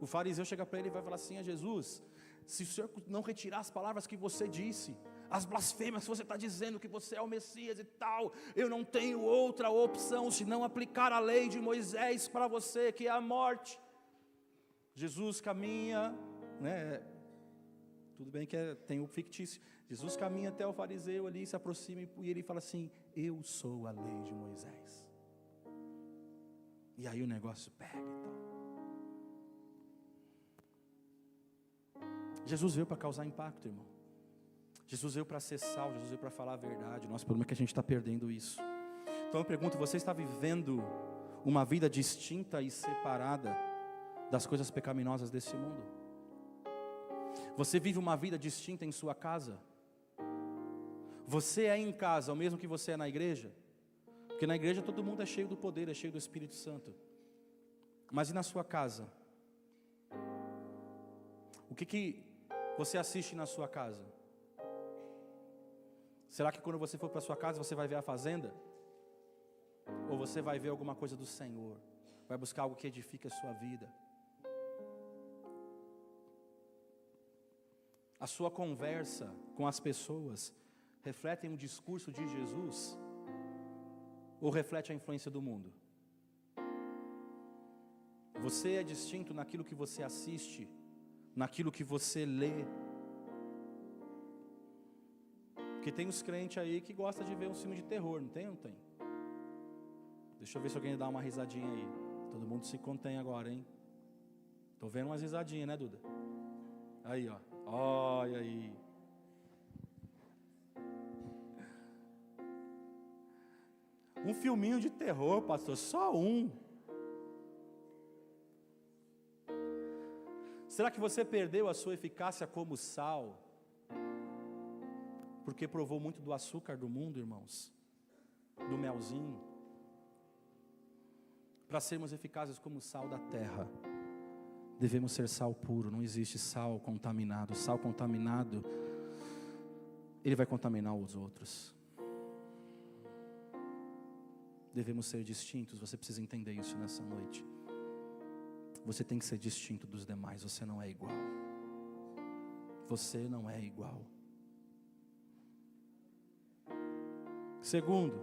O fariseu chega para ele e vai falar assim a Jesus: se o Senhor não retirar as palavras que você disse, as blasfêmias que você está dizendo que você é o Messias e tal, eu não tenho outra opção senão aplicar a lei de Moisés para você, que é a morte. Jesus caminha, né? Tudo bem que tem o fictício. Jesus caminha até o fariseu ali, se aproxima e ele fala assim: eu sou a lei de Moisés. E aí o negócio pega e tal. Jesus veio para causar impacto, irmão. Jesus veio para ser sal, Jesus veio para falar a verdade. Nosso problema é que a gente está perdendo isso. Então eu pergunto, você está vivendo uma vida distinta e separada das coisas pecaminosas desse mundo? Você vive uma vida distinta em sua casa? Você é em casa, o mesmo que você é na igreja? Porque na igreja todo mundo é cheio do poder, é cheio do Espírito Santo. Mas e na sua casa? O que você assiste na sua casa? Será que quando você for para a sua casa você vai ver a fazenda? Ou você vai ver alguma coisa do Senhor? Vai buscar algo que edifique a sua vida? A sua conversa com as pessoas reflete um discurso de Jesus? Ou reflete a influência do mundo? Você é distinto naquilo que você assiste, naquilo que você lê? Porque tem uns crentes aí que gostam de ver um filme de terror, não tem? Não tem? Deixa eu ver se alguém dá uma risadinha aí. Todo mundo se contém agora, hein? Tô vendo umas risadinhas, né, Duda? Aí, ó. Olha aí. Um filminho de terror, pastor, só um. Será que você perdeu a sua eficácia como sal? Porque provou muito do açúcar do mundo, irmãos, do melzinho. Para sermos eficazes como sal da terra, devemos ser sal puro. Não existe sal contaminado. Sal contaminado, ele vai contaminar os outros. Devemos ser distintos. Você precisa entender isso nessa noite. Você tem que ser distinto dos demais. Você não é igual. Você não é igual. Segundo,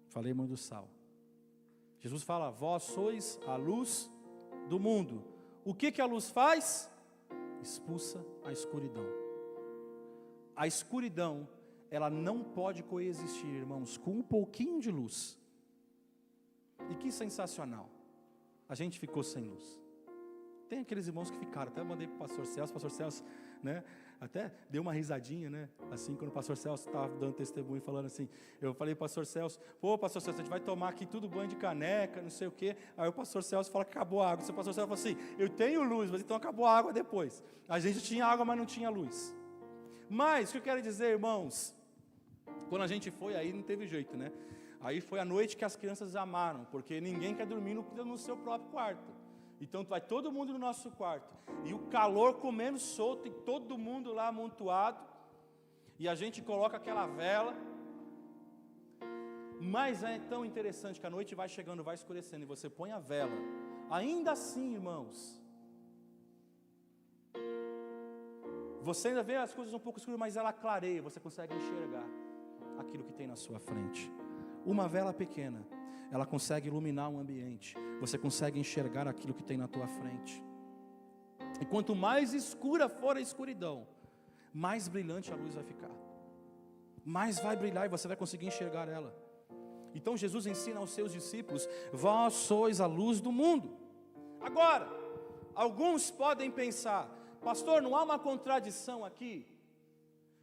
falei muito do sal. Jesus fala: vós sois a luz do mundo. O que a luz faz? Expulsa a escuridão. A escuridão, ela não pode coexistir, irmãos, com um pouquinho de luz. E que sensacional, a gente ficou sem luz. Tem aqueles irmãos que ficaram, até mandei para o pastor Celso, né, até deu uma risadinha, né, assim, quando o pastor Celso estava dando testemunho, falando assim, eu falei, pastor Celso, pastor Celso, a gente vai tomar aqui tudo banho de caneca, não sei o quê. Aí o pastor Celso fala que acabou a água. O pastor Celso fala assim, eu tenho luz, mas então acabou a água depois. A gente tinha água, mas não tinha luz. Mas, o que eu quero dizer, irmãos, quando a gente foi, aí não teve jeito, né, aí foi a noite que as crianças amaram, porque ninguém quer dormir no seu próprio quarto. Então vai todo mundo no nosso quarto, e o calor comendo solto, e todo mundo lá amontoado, e a gente coloca aquela vela. Mas é tão interessante que a noite vai chegando, vai escurecendo, e você põe a vela. Ainda assim, irmãos, você ainda vê as coisas um pouco escuras, mas ela clareia, você consegue enxergar aquilo que tem na sua frente. Uma vela pequena, ela consegue iluminar um ambiente. Você consegue enxergar aquilo que tem na tua frente. E quanto mais escura for a escuridão, mais brilhante a luz vai ficar. Mais vai brilhar e você vai conseguir enxergar ela. Então Jesus ensina aos seus discípulos: vós sois a luz do mundo. Agora, alguns podem pensar: pastor, não há uma contradição aqui?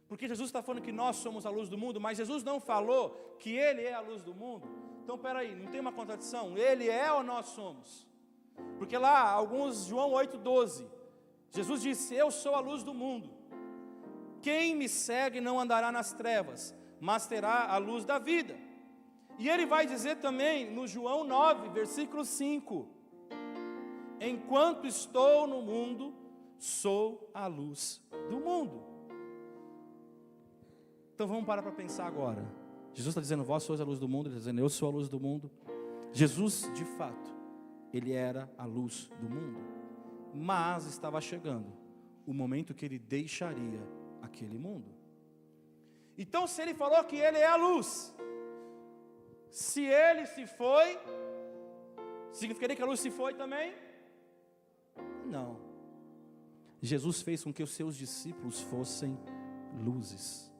Porque Jesus está falando que nós somos a luz do mundo, mas Jesus não falou que Ele é a luz do mundo. Então, peraí, não tem uma contradição? Ele é ou nós somos? Porque lá, João 8,12, Jesus disse: eu sou a luz do mundo. Quem me segue não andará nas trevas, mas terá a luz da vida. E ele vai dizer também no João 9, versículo 5: enquanto estou no mundo, sou a luz do mundo. Então vamos parar para pensar agora. Jesus está dizendo: vós sois a luz do mundo. Ele está dizendo: eu sou a luz do mundo. Jesus, de fato, Ele era a luz do mundo. Mas estava chegando o momento que Ele deixaria aquele mundo. Então, se Ele falou que Ele é a luz, se Ele se foi, significaria que a luz se foi também? Não. Jesus fez com que os seus discípulos fossem luzes.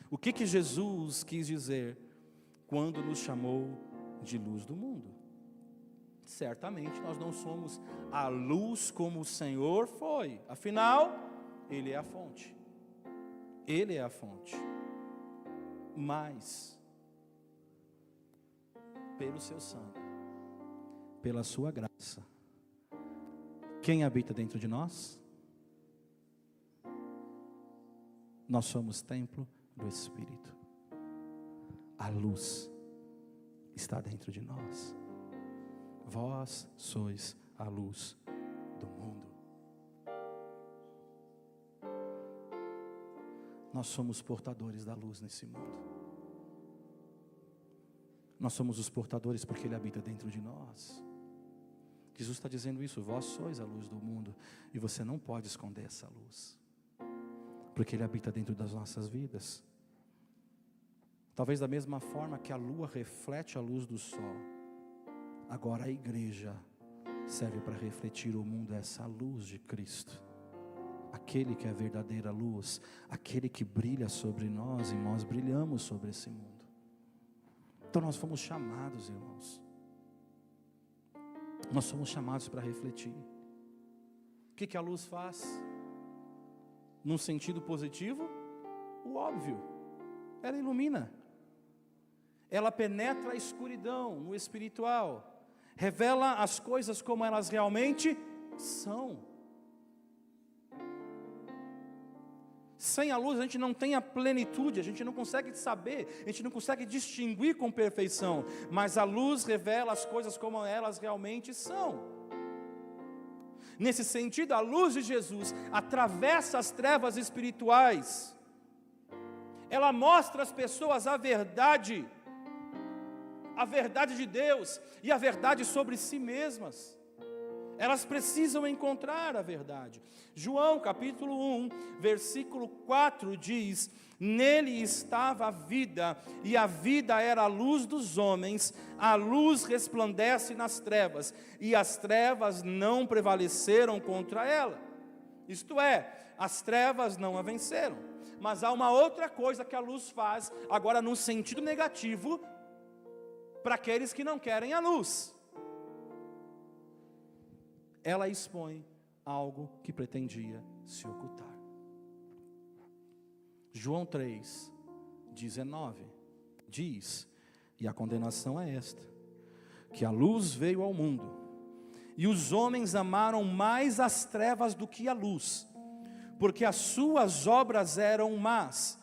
O que Jesus quis dizer quando nos chamou de luz do mundo? Certamente nós não somos a luz como o Senhor foi. Afinal, Ele é a fonte. Ele é a fonte. Mas, pelo seu sangue, pela sua graça, quem habita dentro de nós? Nós somos templo do Espírito. A luz está dentro de nós. Vós sois a luz do mundo. Nós somos portadores da luz nesse mundo. Nós somos os portadores porque Ele habita dentro de nós. Jesus está dizendo isso: vós sois a luz do mundo. E você não pode esconder essa luz, porque Ele habita dentro das nossas vidas. Talvez da mesma forma que a lua reflete a luz do sol, agora a igreja serve para refletir o mundo essa luz de Cristo. Aquele que é a verdadeira luz, aquele que brilha sobre nós e nós brilhamos sobre esse mundo. Então nós fomos chamados, irmãos. Nós somos chamados para refletir. O que a luz faz? Num sentido positivo, o óbvio, ela ilumina. ela penetra a escuridão no espiritual, revela as coisas como elas realmente são. Sem a luz a gente não tem a plenitude, a gente não consegue saber, a gente não consegue distinguir com perfeição, mas a luz revela as coisas como elas realmente são. Nesse sentido, a luz de Jesus atravessa as trevas espirituais, ela mostra às pessoas a verdade de Deus e a verdade sobre si mesmas. Elas precisam encontrar a verdade. João capítulo 1, versículo 4 diz: nele estava a vida, e a vida era a luz dos homens, a luz resplandece nas trevas, e as trevas não prevaleceram contra ela. Isto é, as trevas não a venceram. Mas há uma outra coisa que a luz faz, agora num sentido negativo, para aqueles que não querem a luz. Ela expõe algo que pretendia se ocultar. João 3, 19 diz: e a condenação é esta, que a luz veio ao mundo, e os homens amaram mais as trevas do que a luz, porque as suas obras eram más,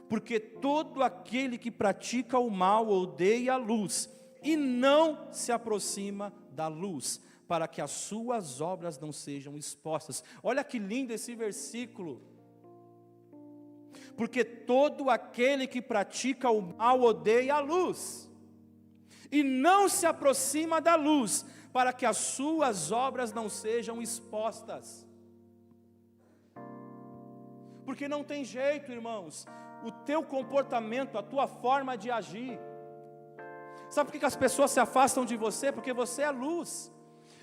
porque todo aquele que pratica o mal odeia a luz, e não se aproxima da luz, para que as suas obras não sejam expostas. Olha que lindo esse versículo. Porque todo aquele que pratica o mal odeia a luz, e não se aproxima da luz, para que as suas obras não sejam expostas. Porque não tem jeito, irmãos, o teu comportamento, a tua forma de agir. Sabe por que as pessoas se afastam de você? Porque você é luz.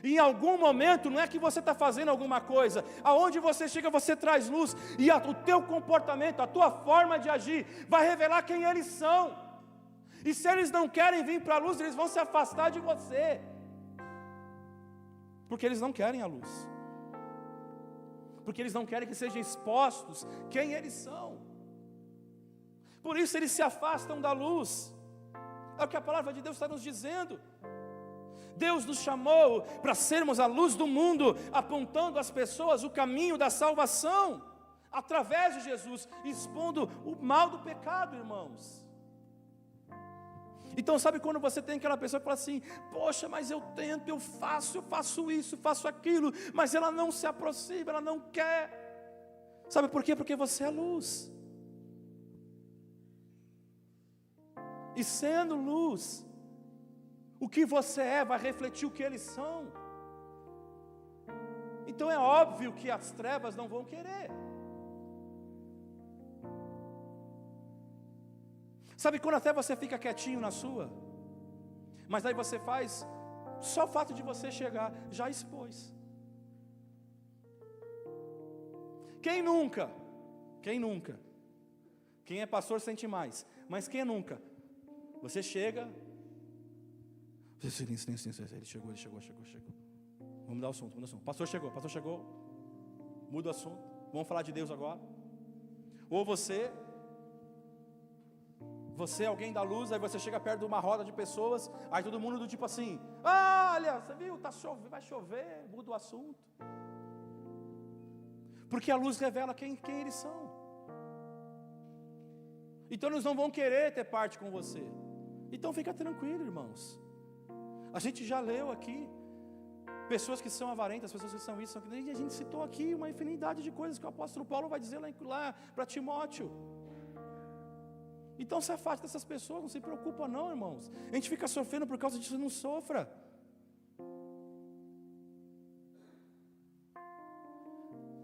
E em algum momento, não é que você está fazendo alguma coisa, aonde você chega você traz luz, e o teu comportamento, a tua forma de agir, vai revelar quem eles são. E se eles não querem vir para a luz, eles vão se afastar de você, porque eles não querem a luz, porque eles não querem que sejam expostos quem eles são. Por isso eles se afastam da luz. É o que a palavra de Deus está nos dizendo. Deus nos chamou para sermos a luz do mundo, apontando às pessoas o caminho da salvação, através de Jesus, expondo o mal do pecado, irmãos. Então sabe quando você tem aquela pessoa que fala assim: poxa, mas eu tento, eu faço isso, faço aquilo, mas ela não se aproxima, ela não quer. Sabe por quê? Porque você é luz. E sendo luz, o que você é vai refletir o que eles são. Então é óbvio que as trevas não vão querer. Sabe quando até você fica quietinho na sua, mas aí você faz, só o fato de você chegar, já expôs. Quem nunca? Quem é pastor sente mais, mas quem nunca? Você chega, silêncio, ele chegou. Vamos mudar o assunto, Pastor chegou, muda o assunto, vamos falar de Deus agora. Ou você é alguém da luz, aí você chega perto de uma roda de pessoas, aí todo mundo do tipo assim: olha, você viu, vai chover, muda o assunto. Porque a luz revela quem eles são. Então eles não vão querer ter parte com você. Então fica tranquilo, irmãos. A gente já leu aqui pessoas que são avarentas, pessoas que são isso, e a gente citou aqui uma infinidade de coisas que o apóstolo Paulo vai dizer lá para Timóteo. Então se afaste dessas pessoas, não se preocupa não, irmãos. A gente fica sofrendo por causa disso, não sofra.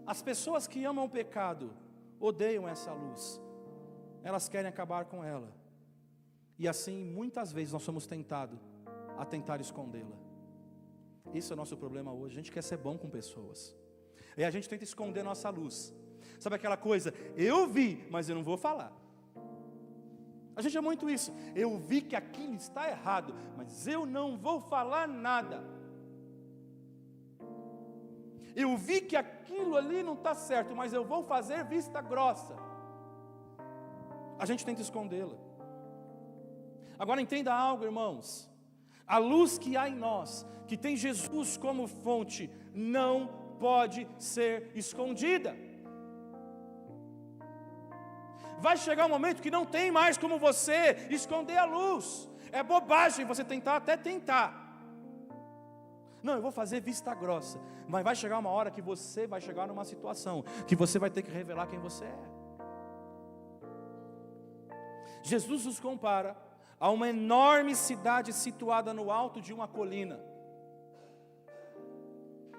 As pessoas que amam o pecado odeiam essa luz, elas querem acabar com ela, e assim muitas vezes nós somos tentados a tentar escondê-la. Esse é o nosso problema hoje. A gente quer ser bom com pessoas, e a gente tenta esconder nossa luz. Sabe aquela coisa, eu vi, mas eu não vou falar. A gente é muito isso, eu vi que aquilo está errado, mas eu não vou falar nada. Eu vi que aquilo ali não está certo, mas eu vou fazer vista grossa. A gente tenta escondê-la. Agora entenda algo, irmãos. A luz que há em nós, que tem Jesus como fonte, não pode ser escondida. Vai chegar um momento que não tem mais como você esconder a luz. É bobagem você tentar, até tentar. Não, eu vou fazer vista grossa. Mas vai chegar uma hora que você vai chegar numa situação que você vai ter que revelar quem você é. Jesus nos compara a uma enorme cidade situada no alto de uma colina.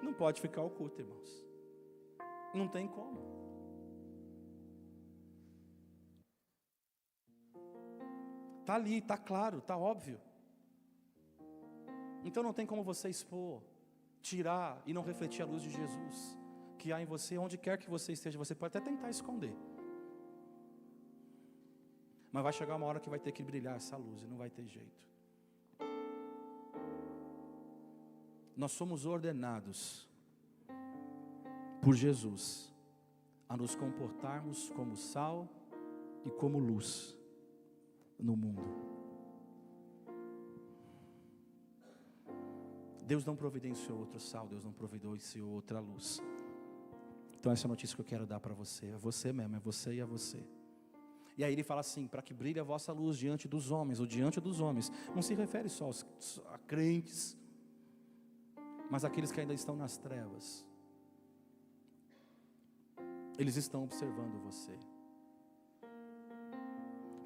Não pode ficar oculto, irmãos. Não tem como. Está ali, está claro, está óbvio. Então não tem como você expor, tirar e não refletir a luz de Jesus que há em você, onde quer que você esteja. Você pode até tentar esconder, mas vai chegar uma hora que vai ter que brilhar essa luz e não vai ter jeito. Nós somos ordenados por Jesus a nos comportarmos como sal e como luz no mundo. Deus não providenciou outro sal, Deus não providenciou outra luz. Então essa é a notícia que eu quero dar para você. É você mesmo, é você e é você. E aí ele fala assim: para que brilhe a vossa luz diante dos homens, ou diante dos homens. Não se refere só a crentes, mas aqueles que ainda estão nas trevas. Eles estão observando você,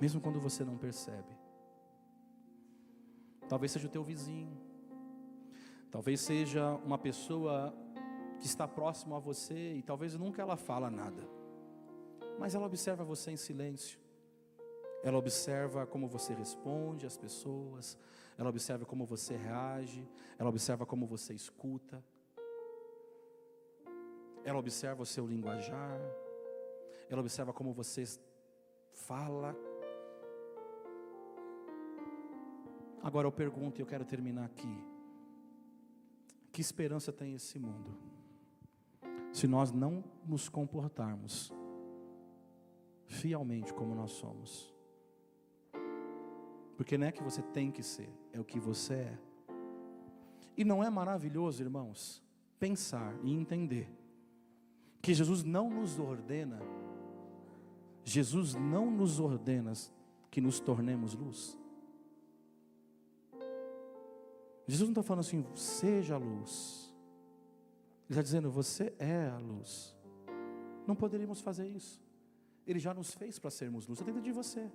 mesmo quando você não percebe. Talvez seja o teu vizinho, talvez seja uma pessoa que está próximo a você, e talvez nunca ela fala nada, mas ela observa você em silêncio. Ela observa como você responde às pessoas, ela observa como você reage, ela observa como você escuta, ela observa o seu linguajar, ela observa como você fala. Agora eu pergunto, e eu quero terminar aqui: que esperança tem esse mundo se nós não nos comportarmos fielmente como nós somos? Porque não é que você tem que ser, é o que você é. E não é maravilhoso, irmãos, pensar e entender que Jesus não nos ordena que nos tornemos luz. Jesus não está falando assim, seja a luz. Ele está dizendo, você é a luz. Não poderíamos fazer isso. Ele já nos fez para sermos luz. Dentro de você.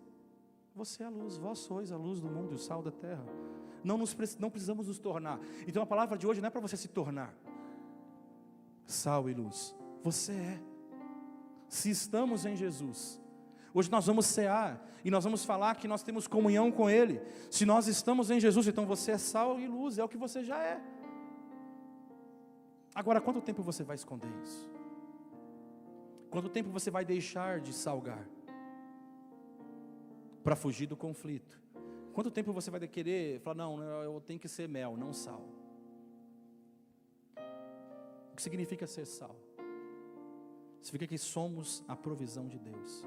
Você é a luz, vós sois a luz do mundo e o sal da terra. Não precisamos nos tornar. Então a palavra de hoje não é para você se tornar sal e luz. Você é. Se estamos em Jesus, hoje nós vamos cear e nós vamos falar que nós temos comunhão com Ele. Se nós estamos em Jesus, então você é sal e luz, é o que você já é. Agora, quanto tempo você vai esconder isso? Quanto tempo você vai deixar de salgar para fugir do conflito? Quanto tempo você vai querer falar, não, eu tenho que ser mel, não sal? O que significa ser sal? Significa que somos a provisão de Deus.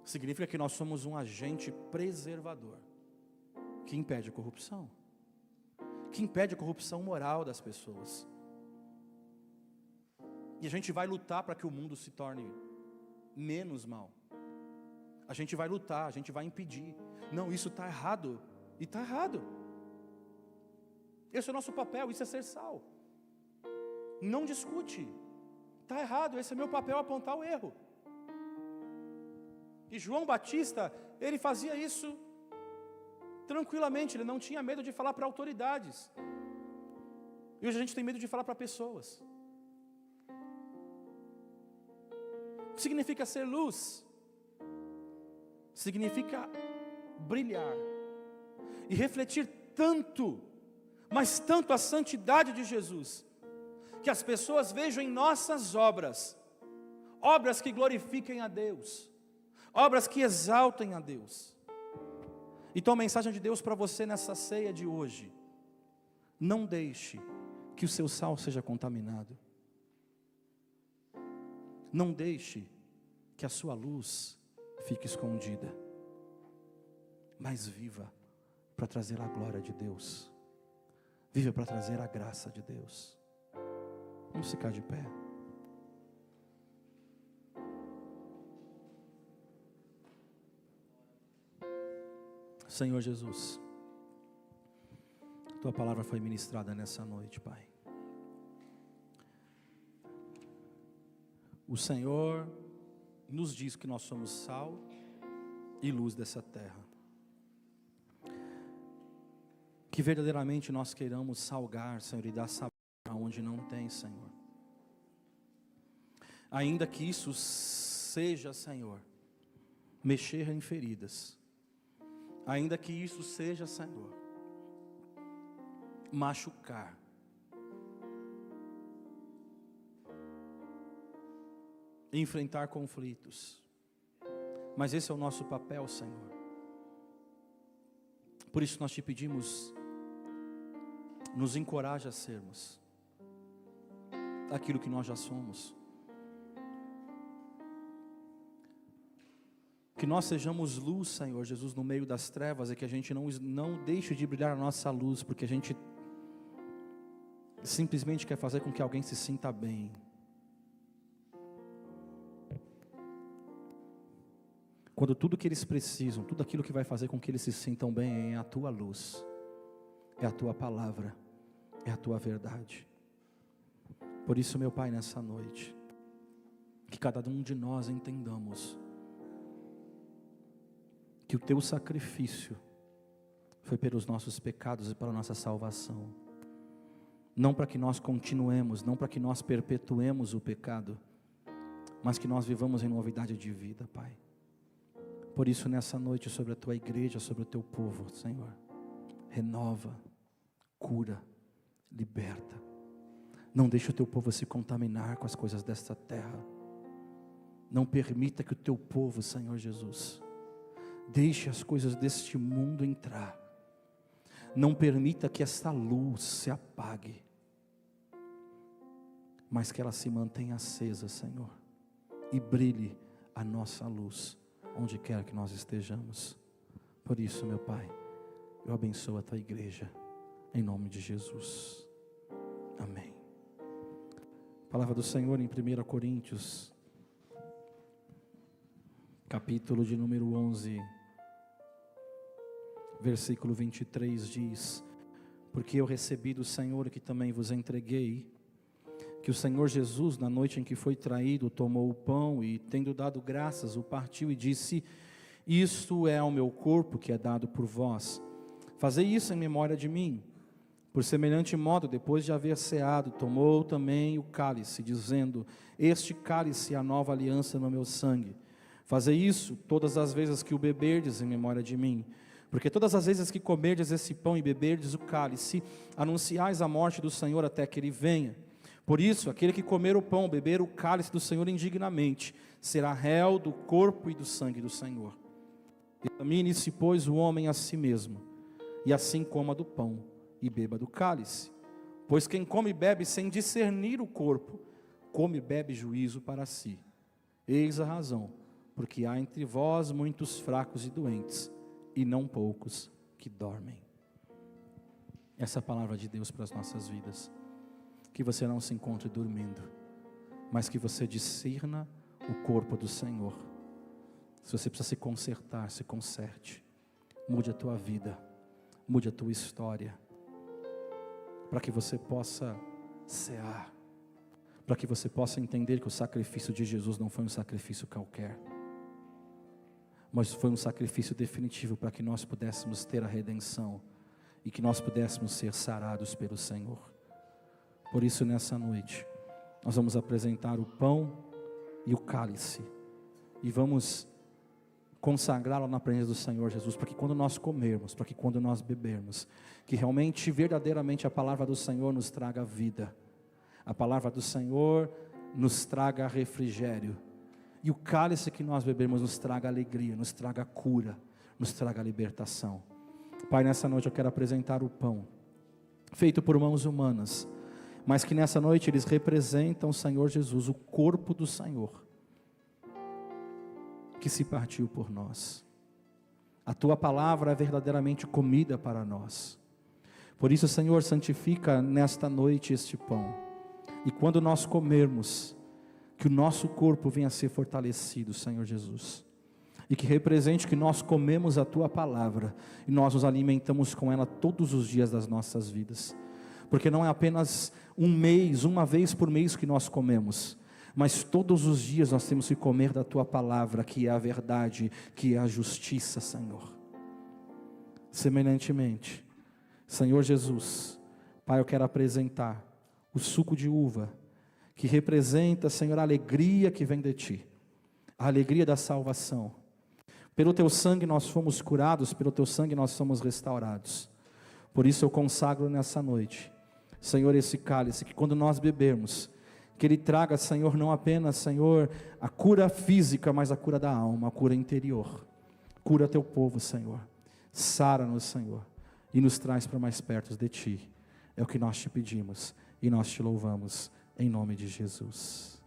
Significa que nós somos um agente preservador, que impede a corrupção, que impede a corrupção moral das pessoas. E a gente vai lutar para que o mundo se torne menos mal. A gente vai lutar, a gente vai impedir. Não, isso está errado. E está errado. Esse é o nosso papel, isso é ser sal. Não discute. Está errado, esse é meu papel, apontar o erro. E João Batista, ele fazia isso tranquilamente, ele não tinha medo de falar para autoridades. E hoje a gente tem medo de falar para pessoas. O que significa ser luz? Significa brilhar e refletir tanto, mas tanto a santidade de Jesus, que as pessoas vejam em nossas obras, obras que glorifiquem a Deus, obras que exaltem a Deus. Então a mensagem de Deus para você nessa ceia de hoje: não deixe que o seu sal seja contaminado, não deixe que a sua luz fique escondida. mas viva para trazer a glória de Deus. Viva para trazer a graça de Deus. Vamos ficar de pé. Senhor Jesus, Tua palavra foi ministrada nessa noite, Pai. O Senhor nos diz que nós somos sal e luz dessa terra. Que verdadeiramente nós queiramos salgar, Senhor, e dar sabor aonde não tem, Senhor. Ainda que isso seja, Senhor, mexer em feridas. Ainda que isso seja, Senhor, machucar. Enfrentar conflitos. Mas esse é o nosso papel, Senhor. Por isso nós te pedimos, nos encoraja a sermos aquilo que nós já somos. Que nós sejamos luz, Senhor Jesus, no meio das trevas, e que a gente não deixe de brilhar a nossa luz, porque a gente simplesmente quer fazer com que alguém se sinta bem. Quando tudo que eles precisam, tudo aquilo que vai fazer com que eles se sintam bem é a Tua luz, é a Tua palavra, é a Tua verdade. Por isso, meu Pai, nessa noite, que cada um de nós entendamos que o Teu sacrifício foi pelos nossos pecados e para a nossa salvação. Não para que nós continuemos, não para que nós perpetuemos o pecado, mas que nós vivamos em novidade de vida, Pai. Por isso, nessa noite, sobre a Tua igreja, sobre o Teu povo, Senhor, renova, cura, liberta. Não deixe o Teu povo se contaminar com as coisas desta terra. Não permita que o Teu povo, Senhor Jesus, deixe as coisas deste mundo entrar. Não permita que esta luz se apague, mas que ela se mantenha acesa, Senhor, e brilhe a nossa luz onde quer que nós estejamos. Por isso, meu Pai, eu abençoo a Tua igreja, em nome de Jesus, amém. Palavra do Senhor em 1 Coríntios, capítulo de número 11, versículo 23 diz: porque eu recebi do Senhor que também vos entreguei, que o Senhor Jesus, na noite em que foi traído, tomou o pão e, tendo dado graças, o partiu e disse: isto é o meu corpo que é dado por vós, fazei isso em memória de mim. Por semelhante modo, depois de haver ceado, tomou também o cálice, dizendo: este cálice é a nova aliança no meu sangue, fazei isso todas as vezes que o beberdes em memória de mim. Porque todas as vezes que comerdes esse pão e beberdes o cálice, anunciais a morte do Senhor até que Ele venha. Por isso, aquele que comer o pão, beber o cálice do Senhor indignamente, será réu do corpo e do sangue do Senhor. Examine-se, pois, o homem a si mesmo, e assim coma do pão e beba do cálice. Pois quem come e bebe sem discernir o corpo, come e bebe juízo para si. Eis a razão, porque há entre vós muitos fracos e doentes, e não poucos que dormem. Essa é a palavra de Deus para as nossas vidas. Que você não se encontre dormindo, mas que você discirna o corpo do Senhor. Se você precisa se consertar, se conserte. Mude a tua vida, mude a tua história, para que você possa cear, para que você possa entender que o sacrifício de Jesus não foi um sacrifício qualquer, mas foi um sacrifício definitivo para que nós pudéssemos ter a redenção e que nós pudéssemos ser sarados pelo Senhor. Por isso, nessa noite, nós vamos apresentar o pão e o cálice, e vamos consagrá-lo na presença do Senhor Jesus, para que quando nós comermos, para que quando nós bebermos, que realmente, verdadeiramente, a palavra do Senhor nos traga vida, a palavra do Senhor nos traga refrigério, e o cálice que nós bebemos nos traga alegria, nos traga cura, nos traga libertação. Pai, nessa noite eu quero apresentar o pão, feito por mãos humanas, mas que nessa noite eles representam o Senhor Jesus, o corpo do Senhor, que se partiu por nós. A tua palavra é verdadeiramente comida para nós. Por isso, Senhor, santifica nesta noite este pão. E quando nós comermos, que o nosso corpo venha a ser fortalecido, Senhor Jesus. E que represente que nós comemos a tua palavra e nós nos alimentamos com ela todos os dias das nossas vidas. Porque não é apenas um mês, uma vez por mês que nós comemos, mas todos os dias nós temos que comer da tua palavra, que é a verdade, que é a justiça, Senhor. Semelhantemente, Senhor Jesus, Pai, eu quero apresentar o suco de uva, que representa, Senhor, a alegria que vem de Ti, a alegria da salvação. Pelo Teu sangue nós fomos curados, pelo Teu sangue nós somos restaurados. Por isso eu consagro nessa noite, Senhor, esse cálice, que quando nós bebermos, que ele traga, Senhor, não apenas, Senhor, a cura física, mas a cura da alma, a cura interior. Cura Teu povo, Senhor. Sara-nos, Senhor, e nos traz para mais perto de Ti. É o que nós Te pedimos e nós Te louvamos, em nome de Jesus.